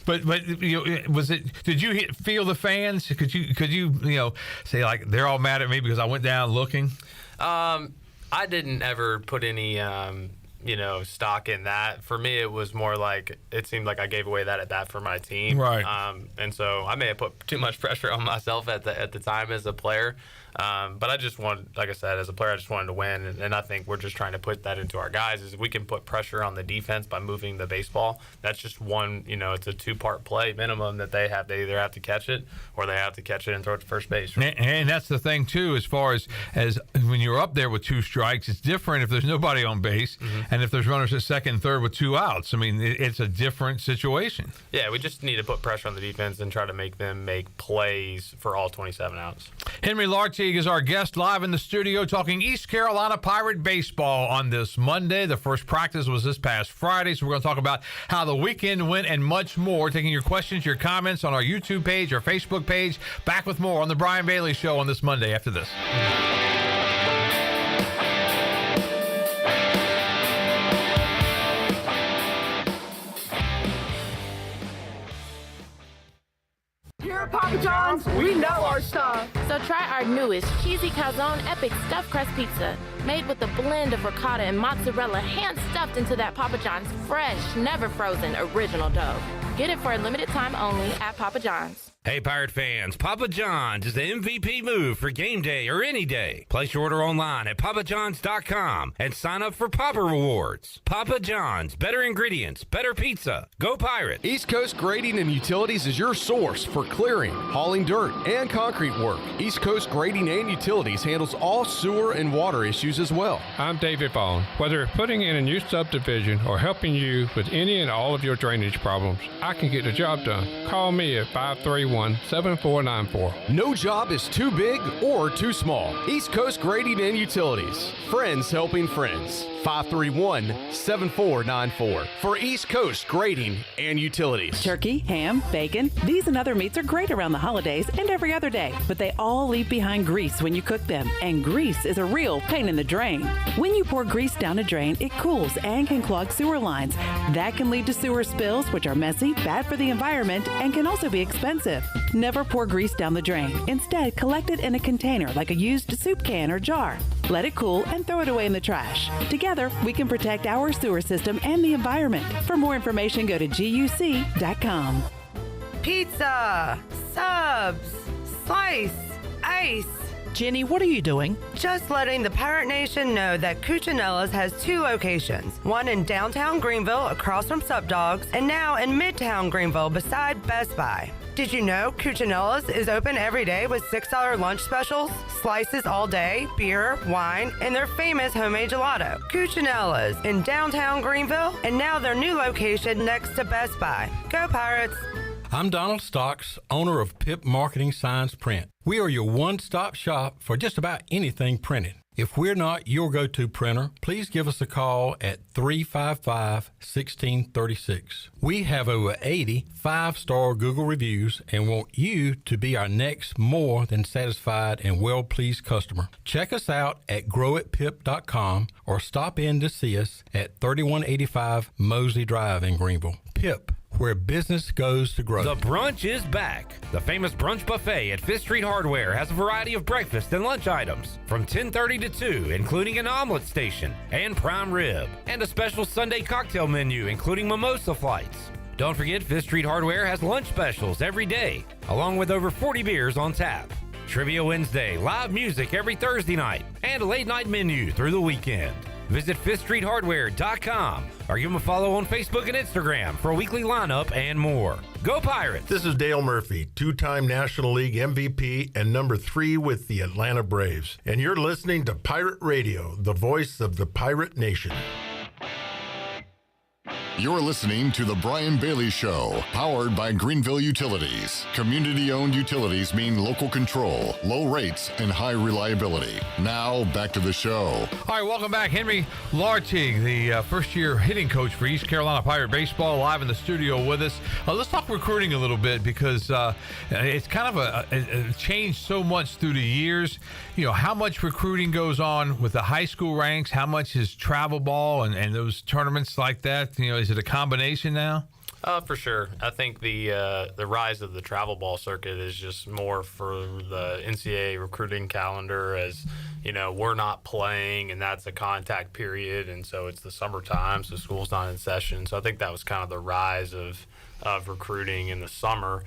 But was it? Did you feel the fans? Could you say like they're all mad at me because I went down looking? I didn't ever put any stock in that. For me, it was more like it seemed like I gave away that at bat for my team, right? And so I may have put too much pressure on myself at the time as a player. But I just wanted, like I said, as a player, I just wanted to win. And I think we're just trying to put that into our guys is we can put pressure on the defense by moving the baseball. That's just one, it's a two-part play minimum that they have. They either have to catch it or they have to catch it and throw it to first base. Right? And that's the thing, too, as far as when you're up there with two strikes, it's different if there's nobody on base and if there's runners at second and third with two outs. I mean, it's a different situation. Yeah, we just need to put pressure on the defense and try to make them make plays for all 27 outs. Henri Lartigue is our guest live in the studio talking East Carolina Pirate baseball on this Monday. The first practice was this past Friday, so we're going to talk about how the weekend went and much more. Taking your questions, your comments on our YouTube page, our Facebook page. Back with more on the Brian Bailey Show on this Monday after this. Here at Papa John's, we know our stuff. So try our newest cheesy calzone epic stuffed crust pizza. Made with a blend of ricotta and mozzarella hand stuffed into that Papa John's fresh, never frozen original dough. Get it for a limited time only at Papa John's. Hey, Pirate fans, Papa John's is the MVP move for game day or any day. Place your order online at papajohns.com and sign up for Papa Rewards. Papa John's, better ingredients, better pizza. Go Pirates! East Coast Grading and Utilities is your source for clearing, hauling dirt, and concrete work. East Coast Grading and Utilities handles all sewer and water issues as well. I'm David Bone. Whether putting in a new subdivision or helping you with any and all of your drainage problems, I can get the job done. Call me at 531-7494. No job is too big or too small. East Coast Grading and Utilities. Friends helping friends. 531-7494 for East Coast Grading and Utilities. Turkey, ham, bacon, these and other meats are great around the holidays and every other day, but they all leave behind grease when you cook them, and grease is a real pain in the drain. When you pour grease down a drain, it cools and can clog sewer lines. That can lead to sewer spills, which are messy, bad for the environment, and can also be expensive. Never pour grease down the drain. Instead, collect it in a container like a used soup can or jar. Let it cool and throw it away in the trash. Together, we can protect our sewer system and the environment. For more information, go to GUC.com. Pizza, subs, slice, ice. Jenny, what are you doing? Just letting the Pirate Nation know that Cucinella's has 2 locations. One in downtown Greenville across from Sup Dogs, and now in Midtown Greenville beside Best Buy. Did you know Cucinella's is open every day with $6 lunch specials, slices all day, beer, wine, and their famous homemade gelato? Cucinella's in downtown Greenville, and now their new location next to Best Buy. Go Pirates! I'm Donald Stocks, owner of Pip Marketing Signs Print. We are your one-stop shop for just about anything printed. If we're not your go-to printer, please give us a call at 355-1636. We have over 80 5-star Google reviews and want you to be our next more than satisfied and well-pleased customer. Check us out at growatpip.com or stop in to see us at 3185 Mosley Drive in Greenville. Pip, where business goes to grow. The brunch is back. The famous brunch buffet at Fifth Street Hardware has a variety of breakfast and lunch items from 10:30 to 2, including an omelet station and prime rib, and a special Sunday cocktail menu, including mimosa flights. Don't forget, Fifth Street Hardware has lunch specials every day, along with over 40 beers on tap. Trivia Wednesday, live music every Thursday night, and a late-night menu through the weekend. Visit FifthStreetHardware.com or give them a follow on Facebook and Instagram for a weekly lineup and more. Go Pirates! This is Dale Murphy, two-time National League MVP and number 3 with the Atlanta Braves. And you're listening to Pirate Radio, the voice of the Pirate Nation. You're listening to The Brian Bailey Show, powered by Greenville Utilities. Community-owned utilities mean local control, low rates, and high reliability. Now, back to the show. All right, welcome back. Henri Lartigue, the first-year hitting coach for East Carolina Pirate Baseball, live in the studio with us. Let's talk recruiting a little bit because it's kind of it changed so much through the years. You know, how much recruiting goes on with the high school ranks, how much is travel ball and those tournaments like that? You know, is it a combination now? For sure. I think the rise of the travel ball circuit is just more for the NCAA recruiting calendar, as you know, we're not playing and that's a contact period, and so it's the summertime, so school's not in session. So I think that was kind of the rise of recruiting in the summer.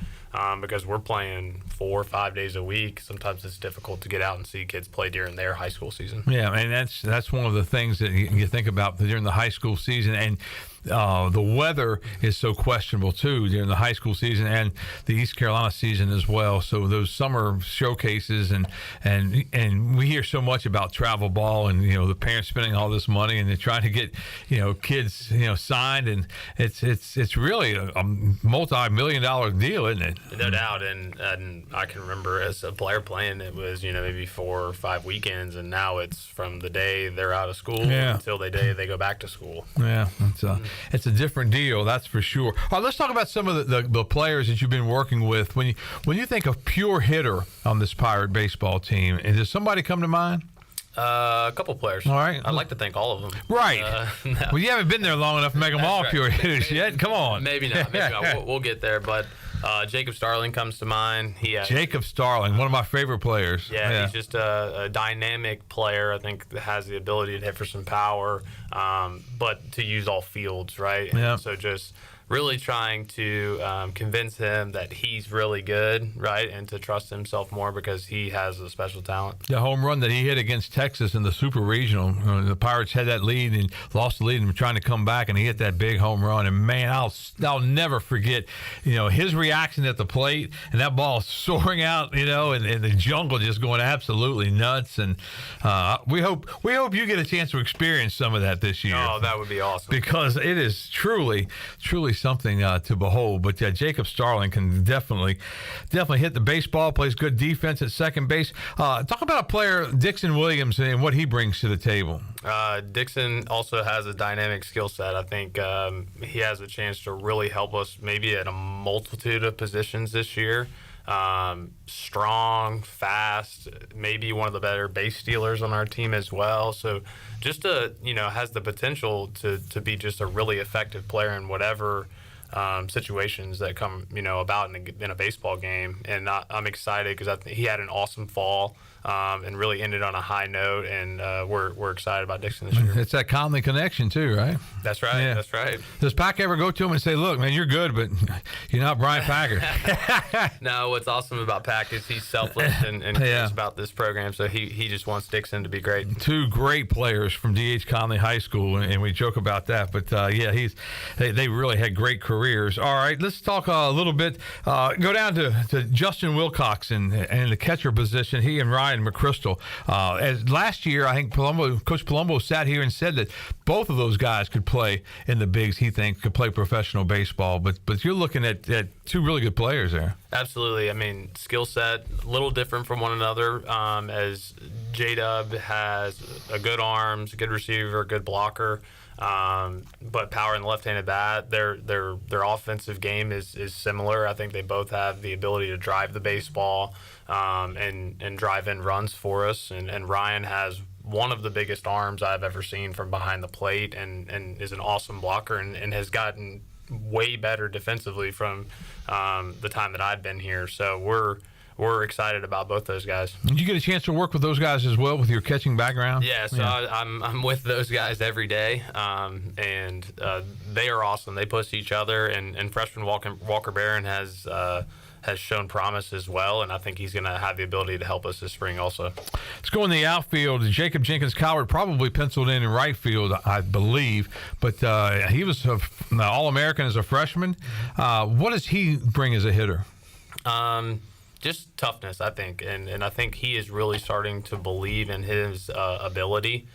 Because we're playing 4 or 5 days a week. Sometimes it's difficult to get out and see kids play during their high school season. Yeah, and that's one of the things that you think about during the high school season. And the weather is so questionable too during the high school season and the East Carolina season as well. So those summer showcases and we hear so much about travel ball and, you know, the parents spending all this money and they're trying to get, you know, kids, you know, signed, and it's really a multi-million-dollar deal, isn't it? No doubt, and I can remember as a player playing, it was, you know, maybe 4 or 5 weekends, and now it's from the day they're out of school until the day they go back to school. Yeah, it's a different deal, that's for sure. All right, let's talk about some of the players that you've been working with. When you think of pure hitter on this Pirate baseball team, does somebody come to mind? A couple players. All right. I'd like to thank all of them. Right. No. Well, you haven't been there long enough to make them all pure hitters yet. Come on. Maybe not. We'll get there. But Jacob Starling comes to mind. Jacob Starling, one of my favorite players. Yeah. He's just a dynamic player. I think that has the ability to hit for some power, but to use all fields, right? Yeah. So just really trying to convince him that he's really good, right, and to trust himself more because he has a special talent. The home run that he hit against Texas in the Super Regional, the Pirates had that lead and lost the lead and were trying to come back, and he hit that big home run. And, man, I'll never forget, you know, his reaction at the plate and that ball soaring out, you know, and the jungle just going absolutely nuts. And we hope you get a chance to experience some of that this year. Oh, that would be awesome. Because it is truly something to behold. But Jacob Starling can definitely hit the baseball, plays good defense at second base. Talk about a player, Dixon Williams, and what he brings to the table. Dixon also has a dynamic skill set. I think he has a chance to really help us maybe at a multitude of positions this year. Strong, fast, maybe one of the better base stealers on our team as well. So just has the potential to be just a really effective player in whatever situations that come, about in a baseball game. And I'm excited because I think he had an awesome fall. And really ended on a high note, and we're excited about Dixon this year. It's that Conley connection too, right? That's right. Yeah. That's right. Does Pack ever go to him and say, "Look, man, you're good, but you're not Brian Packer"? No. What's awesome about Pack is he's selfless and cares about this program. So he just wants Dixon to be great. Two great players from D.H. Conley High School, and we joke about that. But they really had great careers. All right, let's talk a little bit. Go down to Justin Wilcox in the catcher position. He and Ryan McChrystal. As last year, I think Coach Palumbo sat here and said that both of those guys could play in the bigs. He thinks could play professional baseball. But you're looking at two really good players there. Absolutely. I mean, skill set a little different from one another. As J-Dub has a good arms, a good receiver, a good blocker. But power in the left-handed bat, their offensive game is similar. I think they both have the ability to drive the baseball and drive in runs for us. And Ryan has one of the biggest arms I've ever seen from behind the plate and is an awesome blocker and has gotten way better defensively from the time that I've been here. So we're excited about both those guys. Did you get a chance to work with those guys as well with your catching background? Yeah, so I'm with those guys every day, and they are awesome. They push each other, and freshman Walker Barron has shown promise as well, and I think he's going to have the ability to help us this spring also. Let's go in the outfield. Jacob Jenkins-Coward probably penciled in right field, I believe, but he was an All-American as a freshman. What does he bring as a hitter? Just toughness, I think, and I think he is really starting to believe in his ability.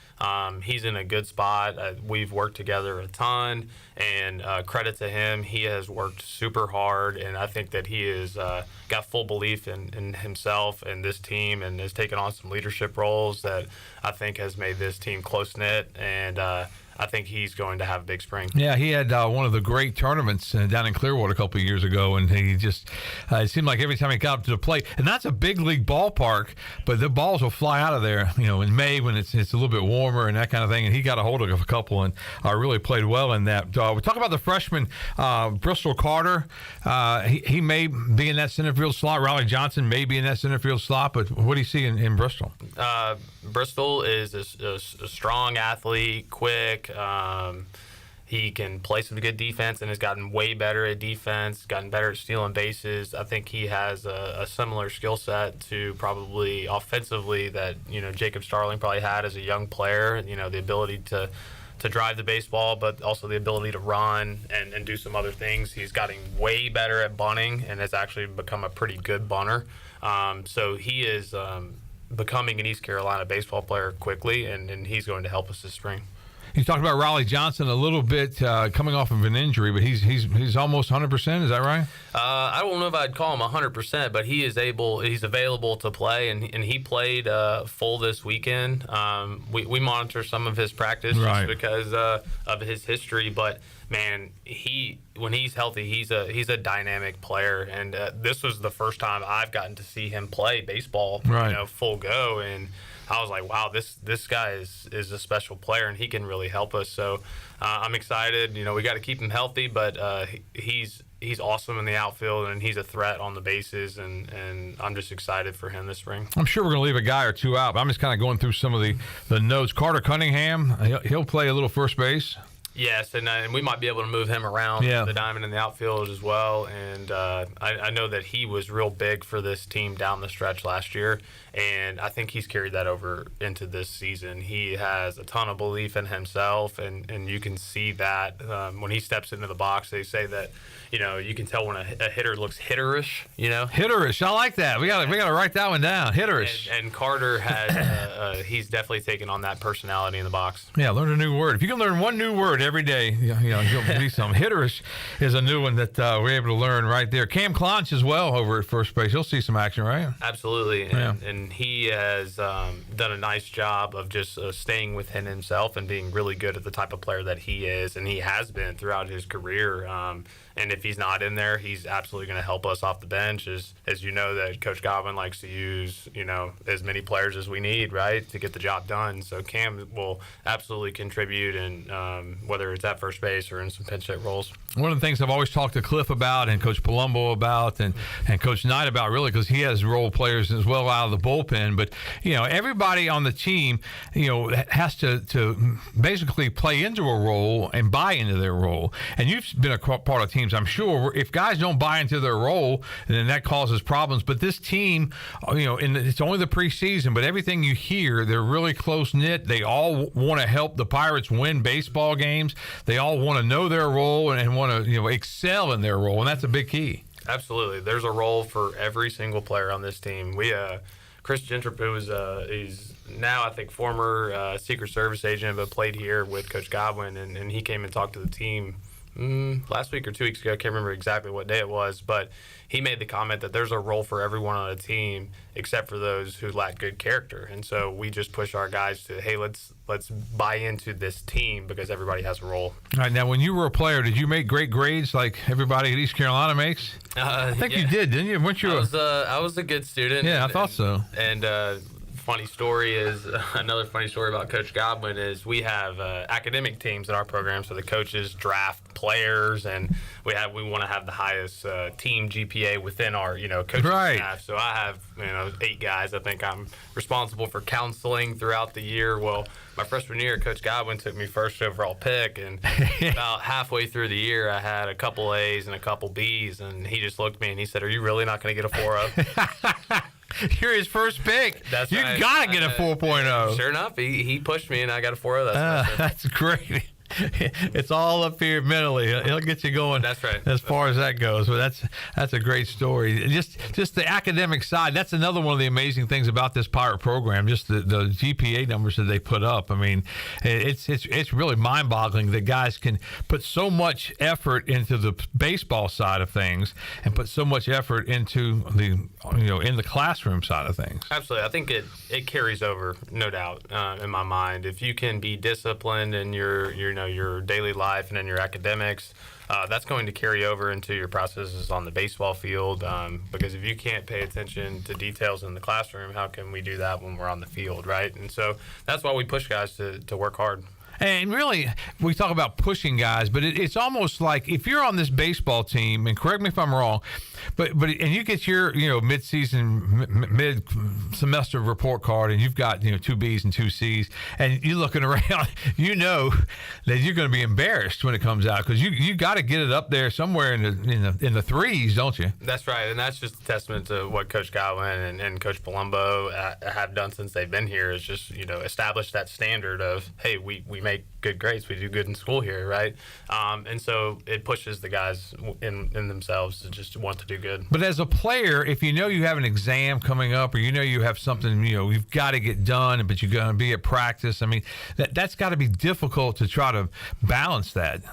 He's in a good spot. We've worked together a ton, and credit to him, he has worked super hard, and I think that he has got full belief in himself and this team, and has taken on some leadership roles that I think has made this team close-knit, and I think he's going to have a big spring. Yeah, he had one of the great tournaments down in Clearwater a couple of years ago, and he just it seemed like every time he got up to the plate, and that's a big league ballpark, but the balls will fly out of there, in May when it's a little bit warmer and that kind of thing, and he got a hold of a couple and really played well in that. We talk about the freshman Bristol Carter. He may be in that center field slot. Riley Johnson may be in that center field slot, but what do you see in Bristol? Bristol is a strong athlete, quick. He can play some good defense and has gotten way better at defense, gotten better at stealing bases. I think he has a similar skill set to probably offensively that, Jacob Starling probably had as a young player, the ability to drive the baseball, but also the ability to run and do some other things. He's gotten way better at bunting and has actually become a pretty good bunter. So he is becoming an East Carolina baseball player quickly, and he's going to help us this spring. You talked about Riley Johnson a little bit coming off of an injury, but he's almost 100%. Is that right? I don't know if I'd call him 100%, but he's available to play, and he played full this weekend. We monitor some of his practice just because of his history, but man, when he's healthy, he's a dynamic player, and this was the first time I've gotten to see him play baseball, full go, and I was like, wow, this guy is a special player, and he can really help us. So I'm excited. We got to keep him healthy, but he's awesome in the outfield, and he's a threat on the bases, and I'm just excited for him this spring. I'm sure we're going to leave a guy or two out, but I'm just kind of going through some of the notes. Carter Cunningham, he'll play a little first base. Yes, and we might be able to move him around the diamond in the outfield as well. And I know that he was real big for this team down the stretch last year, and I think he's carried that over into this season. He has a ton of belief in himself, and you can see that when he steps into the box. They say that you can tell when a hitter looks hitterish. Hitterish, I like that. We got to write that one down. Hitterish. And Carter has he's definitely taken on that personality in the box. Yeah, learn a new word. If you can learn one new word every day, you'll be some. Hitterish is a new one that we're able to learn right there. Cam Clonch as well over at first base. He'll see some action, right? Absolutely, and he has done a nice job of just staying within himself and being really good at the type of player that he is, and he has been throughout his career. And if he's not in there, he's absolutely going to help us off the bench. As you know, that Coach Godwin likes to use, as many players as we need, right, to get the job done. So Cam will absolutely contribute, and whether it's at first base or in some pinch hit roles. One of the things I've always talked to Cliff about, and Coach Palumbo about, and Coach Knight about, really, because he has role players as well out of the bullpen. But everybody on the team, has to basically play into a role and buy into their role. And you've been a part of teams, I'm sure. If guys don't buy into their role, then that causes problems. But this team, it's only the preseason, but everything you hear, they're really close knit. They all want to help the Pirates win baseball games. They all want to know their role and want to excel in their role, and that's a big key. Absolutely, there's a role for every single player on this team. Chris Gentrup, who is now, I think, former Secret Service agent, but played here with Coach Godwin, and he came and talked to the team last week or 2 weeks ago. I can't remember exactly what day it was, but he made the comment that there's a role for everyone on a team except for those who lack good character. And so we just push our guys to, hey, let's buy into this team because everybody has a role. All right, now when you were a player, did you make great grades like everybody at East Carolina makes? I think you did, didn't you? I was a good student. Yeah, I thought so. And funny story is another funny story about Coach Godwin is we have academic teams in our program, so the coaches draft players, and we want to have the highest team GPA within our coaching staff. So I have 8 guys. I think I'm responsible for counseling throughout the year. Well, my freshman year, Coach Godwin took me first overall pick, and about halfway through the year, I had a couple A's and a couple B's, and he just looked at me and he said, "Are you really not going to get a 4.0?" You're his first pick. That's you right. got to get a 4.0. Sure enough, he pushed me, and I got a 4.0. That's great. It's all up here mentally. He'll get you going. That's right. As far as that goes. But that's a great story. Just the academic side. That's another one of the amazing things about this Pirate program. Just the GPA numbers that they put up. I mean, it's really mind-boggling that guys can put so much effort into the baseball side of things and put so much effort into the in the classroom side of things. Absolutely. I think it carries over, no doubt, in my mind. If you can be disciplined in your daily life and in your academics, that's going to carry over into your processes on the baseball field, because if you can't pay attention to details in the classroom, how can we do that when we're on the field, right? And so that's why we push guys to work hard. And really, we talk about pushing guys, but it's almost like if you're on this baseball team, and correct me if I'm wrong, but and you get your mid-semester report card, and you've got 2 B's and 2 C's, and you're looking around, that you're going to be embarrassed when it comes out, because you got to get it up there somewhere in the 3s, don't you? That's right, and that's just a testament to what Coach Godwin and Coach Palumbo have done since they've been here. Is just establish that standard of, hey, we make good grades, we do good in school here, right? And so it pushes the guys in themselves to just want to do good. But as a player, if you have an exam coming up, or you have something you've got to get done, but you're going to be at practice, I mean, that's got to be difficult to try to balance that.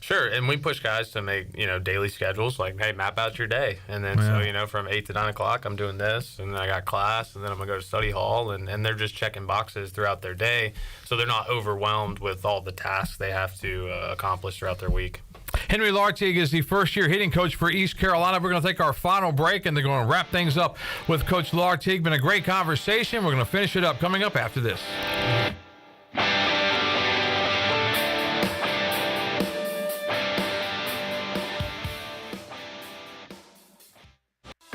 Sure, and we push guys to make daily schedules, like, hey, map out your day, and then so from 8 to 9 o'clock I'm doing this, and then I got class, and then I'm gonna go to study hall, and they're just checking boxes throughout their day, so they're not overwhelmed with all the tasks they have to accomplish throughout their week. Henri Lartigue is the first-year hitting coach for East Carolina. We're going to take our final break, and they're going to wrap things up with Coach Lartigue. Been a great conversation. We're going to finish it up coming up after this.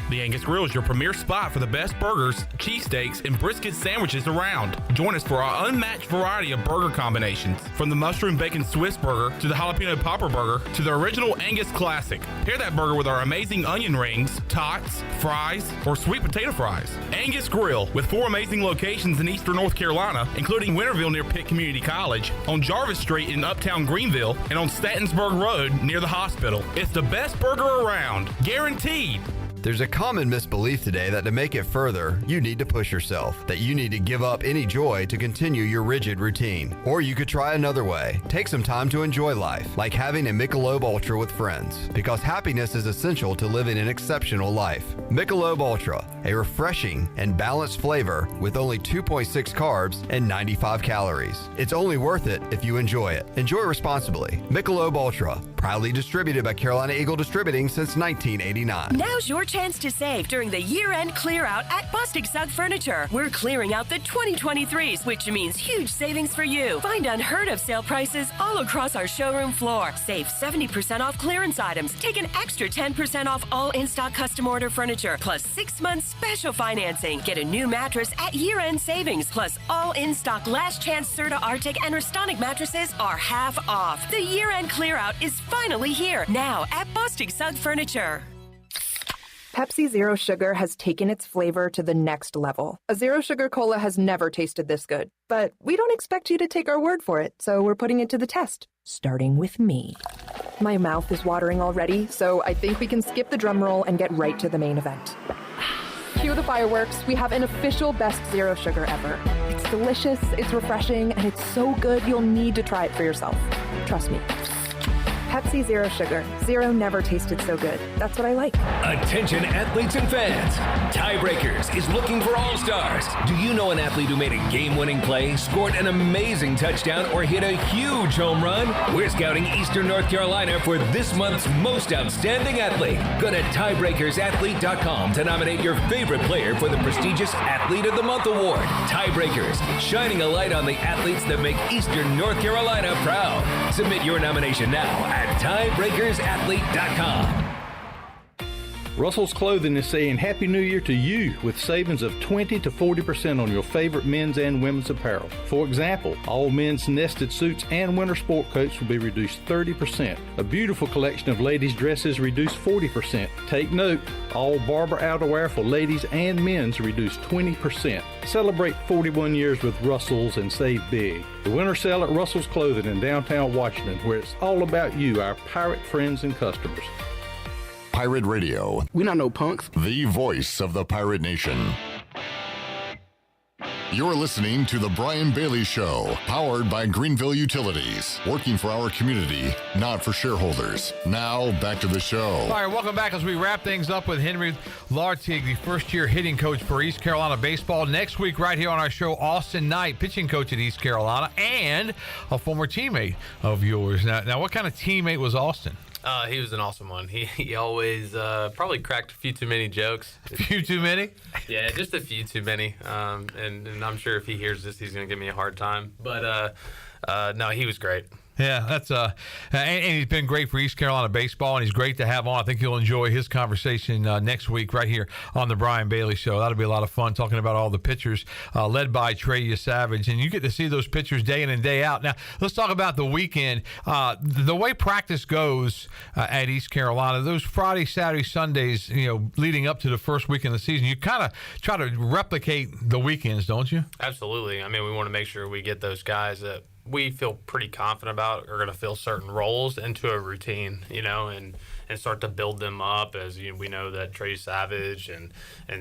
The Angus Grill is your premier spot for the best burgers, cheesesteaks, and brisket sandwiches around. Join us for our unmatched variety of burger combinations, from the mushroom bacon Swiss burger to the jalapeno popper burger to the original Angus classic. Pair that burger with our amazing onion rings, tots, fries, or sweet potato fries. Angus Grill, with 4 amazing locations in eastern North Carolina, including Winterville near Pitt Community College, on Jarvis Street in uptown Greenville, and on Statensburg Road near the hospital. It's the best burger around, guaranteed. There's a common misbelief today that to make it further, you need to push yourself, that you need to give up any joy to continue your rigid routine. Or you could try another way. Take some time to enjoy life, like having a Michelob Ultra with friends, because happiness is essential to living an exceptional life. Michelob Ultra, a refreshing and balanced flavor with only 2.6 carbs and 95 calories. It's only worth it if you enjoy it. Enjoy responsibly. Michelob Ultra, proudly distributed by Carolina Eagle Distributing since 1989. Now's your chance to save during the year-end clear-out at Bostic Sugg Furniture. We're clearing out the 2023s, which means huge savings for you. Find unheard-of sale prices all across our showroom floor. Save 70% off clearance items. Take an extra 10% off all in-stock custom order furniture, plus 6 months special financing. Get a new mattress at year-end savings, plus all in-stock Last Chance Serta Arctic and Restonic mattresses are half off. The year-end clear-out is finally here, now at Bostic Sugg Furniture. Pepsi Zero Sugar has taken its flavor to the next level. A Zero Sugar Cola has never tasted this good. But we don't expect you to take our word for it, so we're putting it to the test. Starting with me. My mouth is watering already, so I think we can skip the drum roll and get right to the main event. Cue the fireworks. We have an official best Zero Sugar ever. It's delicious, it's refreshing, and it's so good you'll need to try it for yourself. Trust me. Pepsi Pepsi Zero Sugar. Zero never tasted so good. That's what I like. Attention athletes and fans. Tiebreakers is looking for all-stars. Do you know an athlete who made a game-winning play, scored an amazing touchdown, or hit a huge home run? We're scouting Eastern North Carolina for this month's most outstanding athlete. Go to tiebreakersathlete.com to nominate your favorite player for the prestigious Athlete of the Month award. Tiebreakers, shining a light on the athletes that make Eastern North Carolina proud. Submit your nomination now at tiebreakersathlete.com. Russell's Clothing is saying Happy New Year to you with savings of 20 to 40% on your favorite men's and women's apparel. For example, all men's nested suits and winter sport coats will be reduced 30%. A beautiful collection of ladies' dresses reduced 40%. Take note, all Barber outerwear for ladies and men's reduced 20%. Celebrate 41 years with Russell's and save big. The winter sale at Russell's Clothing in downtown Washington, where it's all about you, our pirate friends and customers. Pirate Radio. We not no punks. The voice of the Pirate Nation. You're listening to The Brian Bailey Show, powered by Greenville Utilities, working for our community, not for shareholders. Now, back to the show. All right, welcome back as we wrap things up with Henri Lartigue, the first-year hitting coach for East Carolina baseball. Next week, right here on our show, Austin Knight, pitching coach at East Carolina, and a former teammate of yours. Now, what kind of teammate was Austin? He was an awesome one. He always probably cracked a few too many jokes. A few too many? Yeah, just a few too many. And I'm sure if he hears this, he's going to give me a hard time. But no, he was great. Yeah, that's and he's been great for East Carolina baseball, and he's great to have on. I think you'll enjoy his conversation next week right here on the Brian Bailey Show. That'll be a lot of fun talking about all the pitchers led by Trey Savage, and you get to see those pitchers day in and day out. Now, let's talk about the weekend. The way practice goes at East Carolina, those Friday, Saturday, Sundays, leading up to the first weekend of the season, you kind of try to replicate the weekends, don't you? Absolutely. I mean, we want to make sure we get those guys that we feel pretty confident about are going to fill certain roles into a routine, and start to build them up as we know that Trey Savage and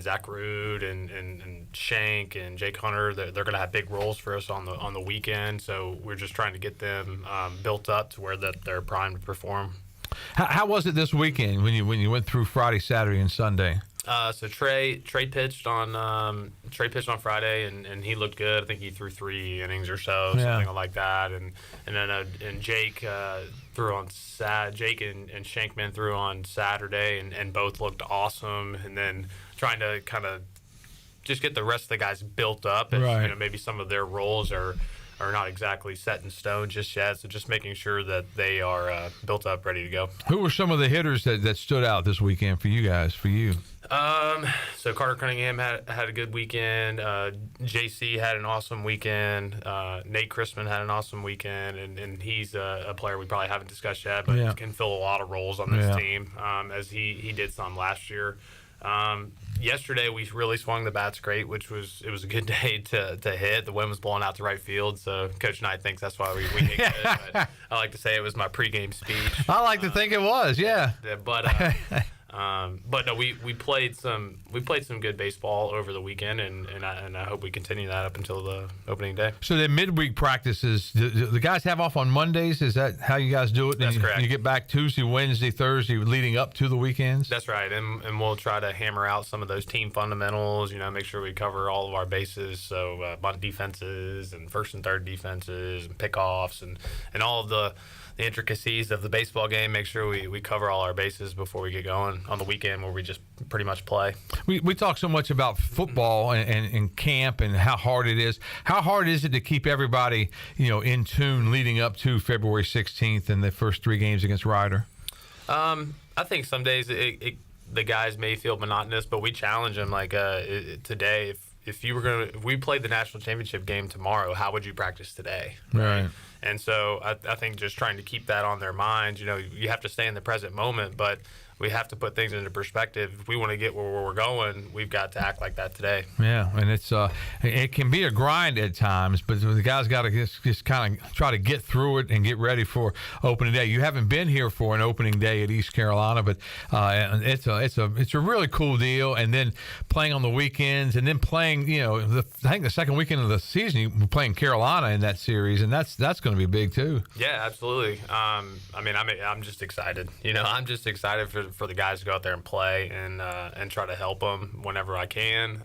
Zach Rude and Shank and Jake Hunter, they're going to have big roles for us on the weekend. So we're just trying to get them built up to where that they're primed to perform. How was it this weekend when you went through Friday, Saturday, and Sunday? So Trey pitched on Friday and he looked good. I think he threw 3 innings or so, something like that. And then Jake threw on Jake and Shankman threw on Saturday and both looked awesome. And then trying to kind of just get the rest of the guys built up as maybe some of their roles are not exactly set in stone just yet. So just making sure that they are built up, ready to go. Who were some of the hitters that stood out this weekend for you guys, for you? So Carter Cunningham had a good weekend. JC had an awesome weekend. Nate Chrisman had an awesome weekend, and he's a player we probably haven't discussed yet, but can fill a lot of roles on this team, as he did some last year. Yesterday we really swung the bats great, it was a good day to hit. The wind was blowing out to right field, so Coach Knight thinks that's why we hit good. But I like to say it was my pregame speech. I like to think it was, yeah. But no, we played some good baseball over the weekend, and I hope we continue that up until the opening day. So the midweek practices, the guys have off on Mondays. Is that how you guys do it? That's correct. You get back Tuesday, Wednesday, Thursday, leading up to the weekends. That's right, and we'll try to hammer out some of those team fundamentals. Make sure we cover all of our bases. So bunt defenses and first and third defenses and pickoffs and all of the intricacies of the baseball game. Make sure we cover all our bases before we get going on the weekend, where we just pretty much play. We talk so much about football and camp and how hard it is. How hard is it to keep everybody in tune leading up to February 16th and the first 3 games against Ryder? I think some days the guys may feel monotonous, but we challenge them. Like today, if we played the national championship game tomorrow, how would you practice today? Right. And so I think just trying to keep that on their minds. You have to stay in the present moment, but we have to put things into perspective. If we want to get where we're going, we've got to act like that today. Yeah, and it can be a grind at times, but the guys got to just kind of try to get through it and get ready for opening day. You haven't been here for an opening day at East Carolina, but it's a really cool deal. And then playing on the weekends, and then playing, I think the second weekend of the season, you're playing Carolina in that series, and that's going to to be big too. Yeah, absolutely. I'm just excited. I'm just excited for the guys to go out there and play and try to help them whenever I can.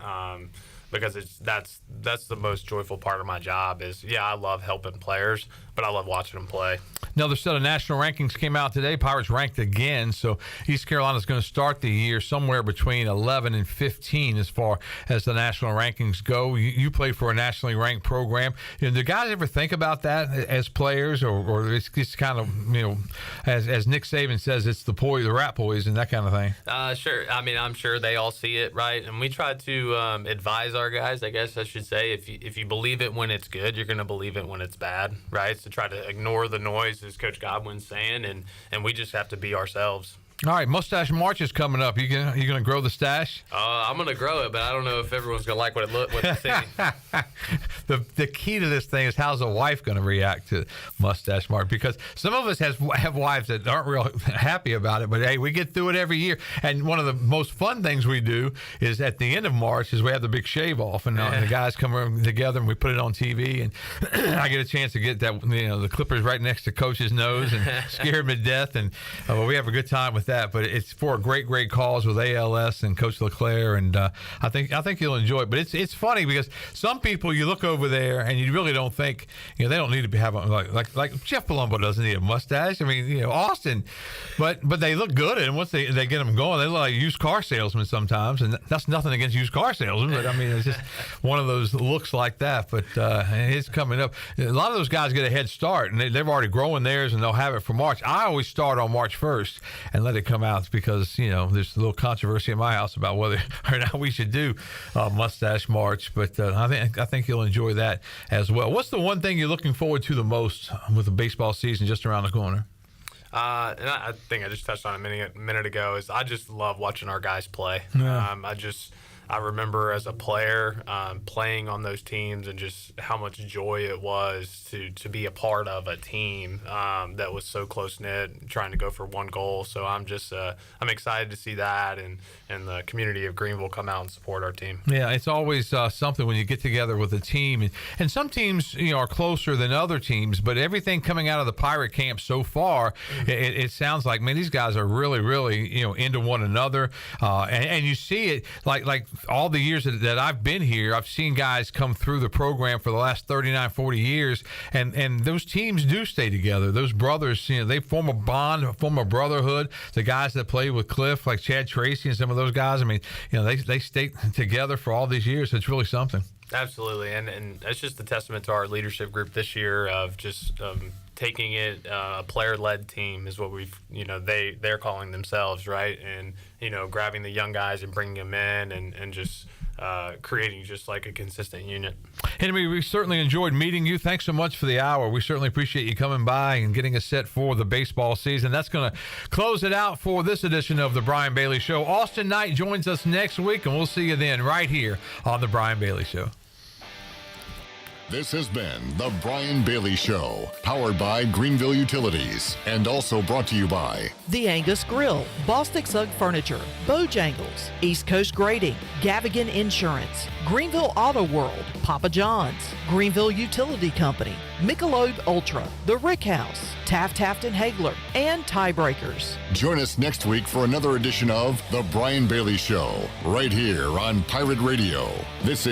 Because that's the most joyful part of my job is, I love helping players, but I love watching them play. Another set of national rankings came out today. Pirates ranked again, so East Carolina's going to start the year somewhere between 11 and 15 as far as the national rankings go. You play for a nationally ranked program. Do guys ever think about that as players, or it's just kind of, as Nick Saban says, it's the rat poison, that kind of thing? Sure. I'm sure they all see it, right? And we try to advise our guys, I guess I should say, if you believe it when it's good, you're going to believe it when it's bad, right? So try to ignore the noise, as Coach Godwin's saying, and we just have to be ourselves. All right, Mustache March is coming up. You gonna grow the stash? I'm gonna grow it, but I don't know if everyone's gonna like what they see. The key to this thing is how's the wife gonna react to Mustache March? Because some of us have wives that aren't real happy about it, but hey, we get through it every year. And one of the most fun things we do is at the end of March is we have the big shave off, and the guys come together and we put it on TV, and I get a chance to get that the clippers right next to Coach's nose and scare him to death, and we have a good time with that. But it's for a great cause with ALS and Coach LeClaire, and I think you'll enjoy it. But it's funny because some people, you look over there and you really don't think, they don't need to be having like Jeff Palumbo doesn't need a mustache. Austin, but they look good, and once they get them going, they look like used car salesmen sometimes, and that's nothing against used car salesmen, but it's just one of those looks like that. But it's coming up. A lot of those guys get a head start, and they've already growing theirs, and they'll have it for March. I always start on March 1st and let it come out because there's a little controversy in my house about whether or not we should do Mustache March, but I think you'll enjoy that as well. What's the one thing you're looking forward to the most with the baseball season just around the corner? And I think I just touched on a minute ago is I just love watching our guys play. Yeah. I remember as a player playing on those teams and just how much joy it was to be a part of a team that was so close-knit, trying to go for one goal. So I'm excited to see that and the community of Greenville come out and support our team. Yeah, it's always something when you get together with a team. And some teams are closer than other teams, but everything coming out of the Pirate camp so far, it sounds like, man, these guys are really, really into one another. And you see it like all the years that I've been here, I've seen guys come through the program for the last 39, 40 years, and those teams do stay together. Those brothers, they form a bond, form a brotherhood. The guys that play with Cliff, like Chad Tracy and some of those guys, they stay together for all these years. It's really something. Absolutely, and it's just a testament to our leadership group this year of just taking it a player-led team is what they're calling themselves, right? And grabbing the young guys and bringing them in and just creating just like a consistent unit. Henry, we certainly enjoyed meeting you. Thanks so much for the hour. We certainly appreciate you coming by and getting us set for the baseball season. That's going to close it out for this edition of the Brian Bailey Show. Austin Knight joins us next week, and we'll see you then right here on the Brian Bailey Show. This has been The Brian Bailey Show, powered by Greenville Utilities, and also brought to you by The Angus Grill, Bostic Sugg Furniture, Bojangles, East Coast Grading, Gavigan Insurance, Greenville Auto World, Papa John's, Greenville Utility Company, Michelob Ultra, The Rick House, Taft Hagler, and Tiebreakers. Join us next week for another edition of The Brian Bailey Show, right here on Pirate Radio. This is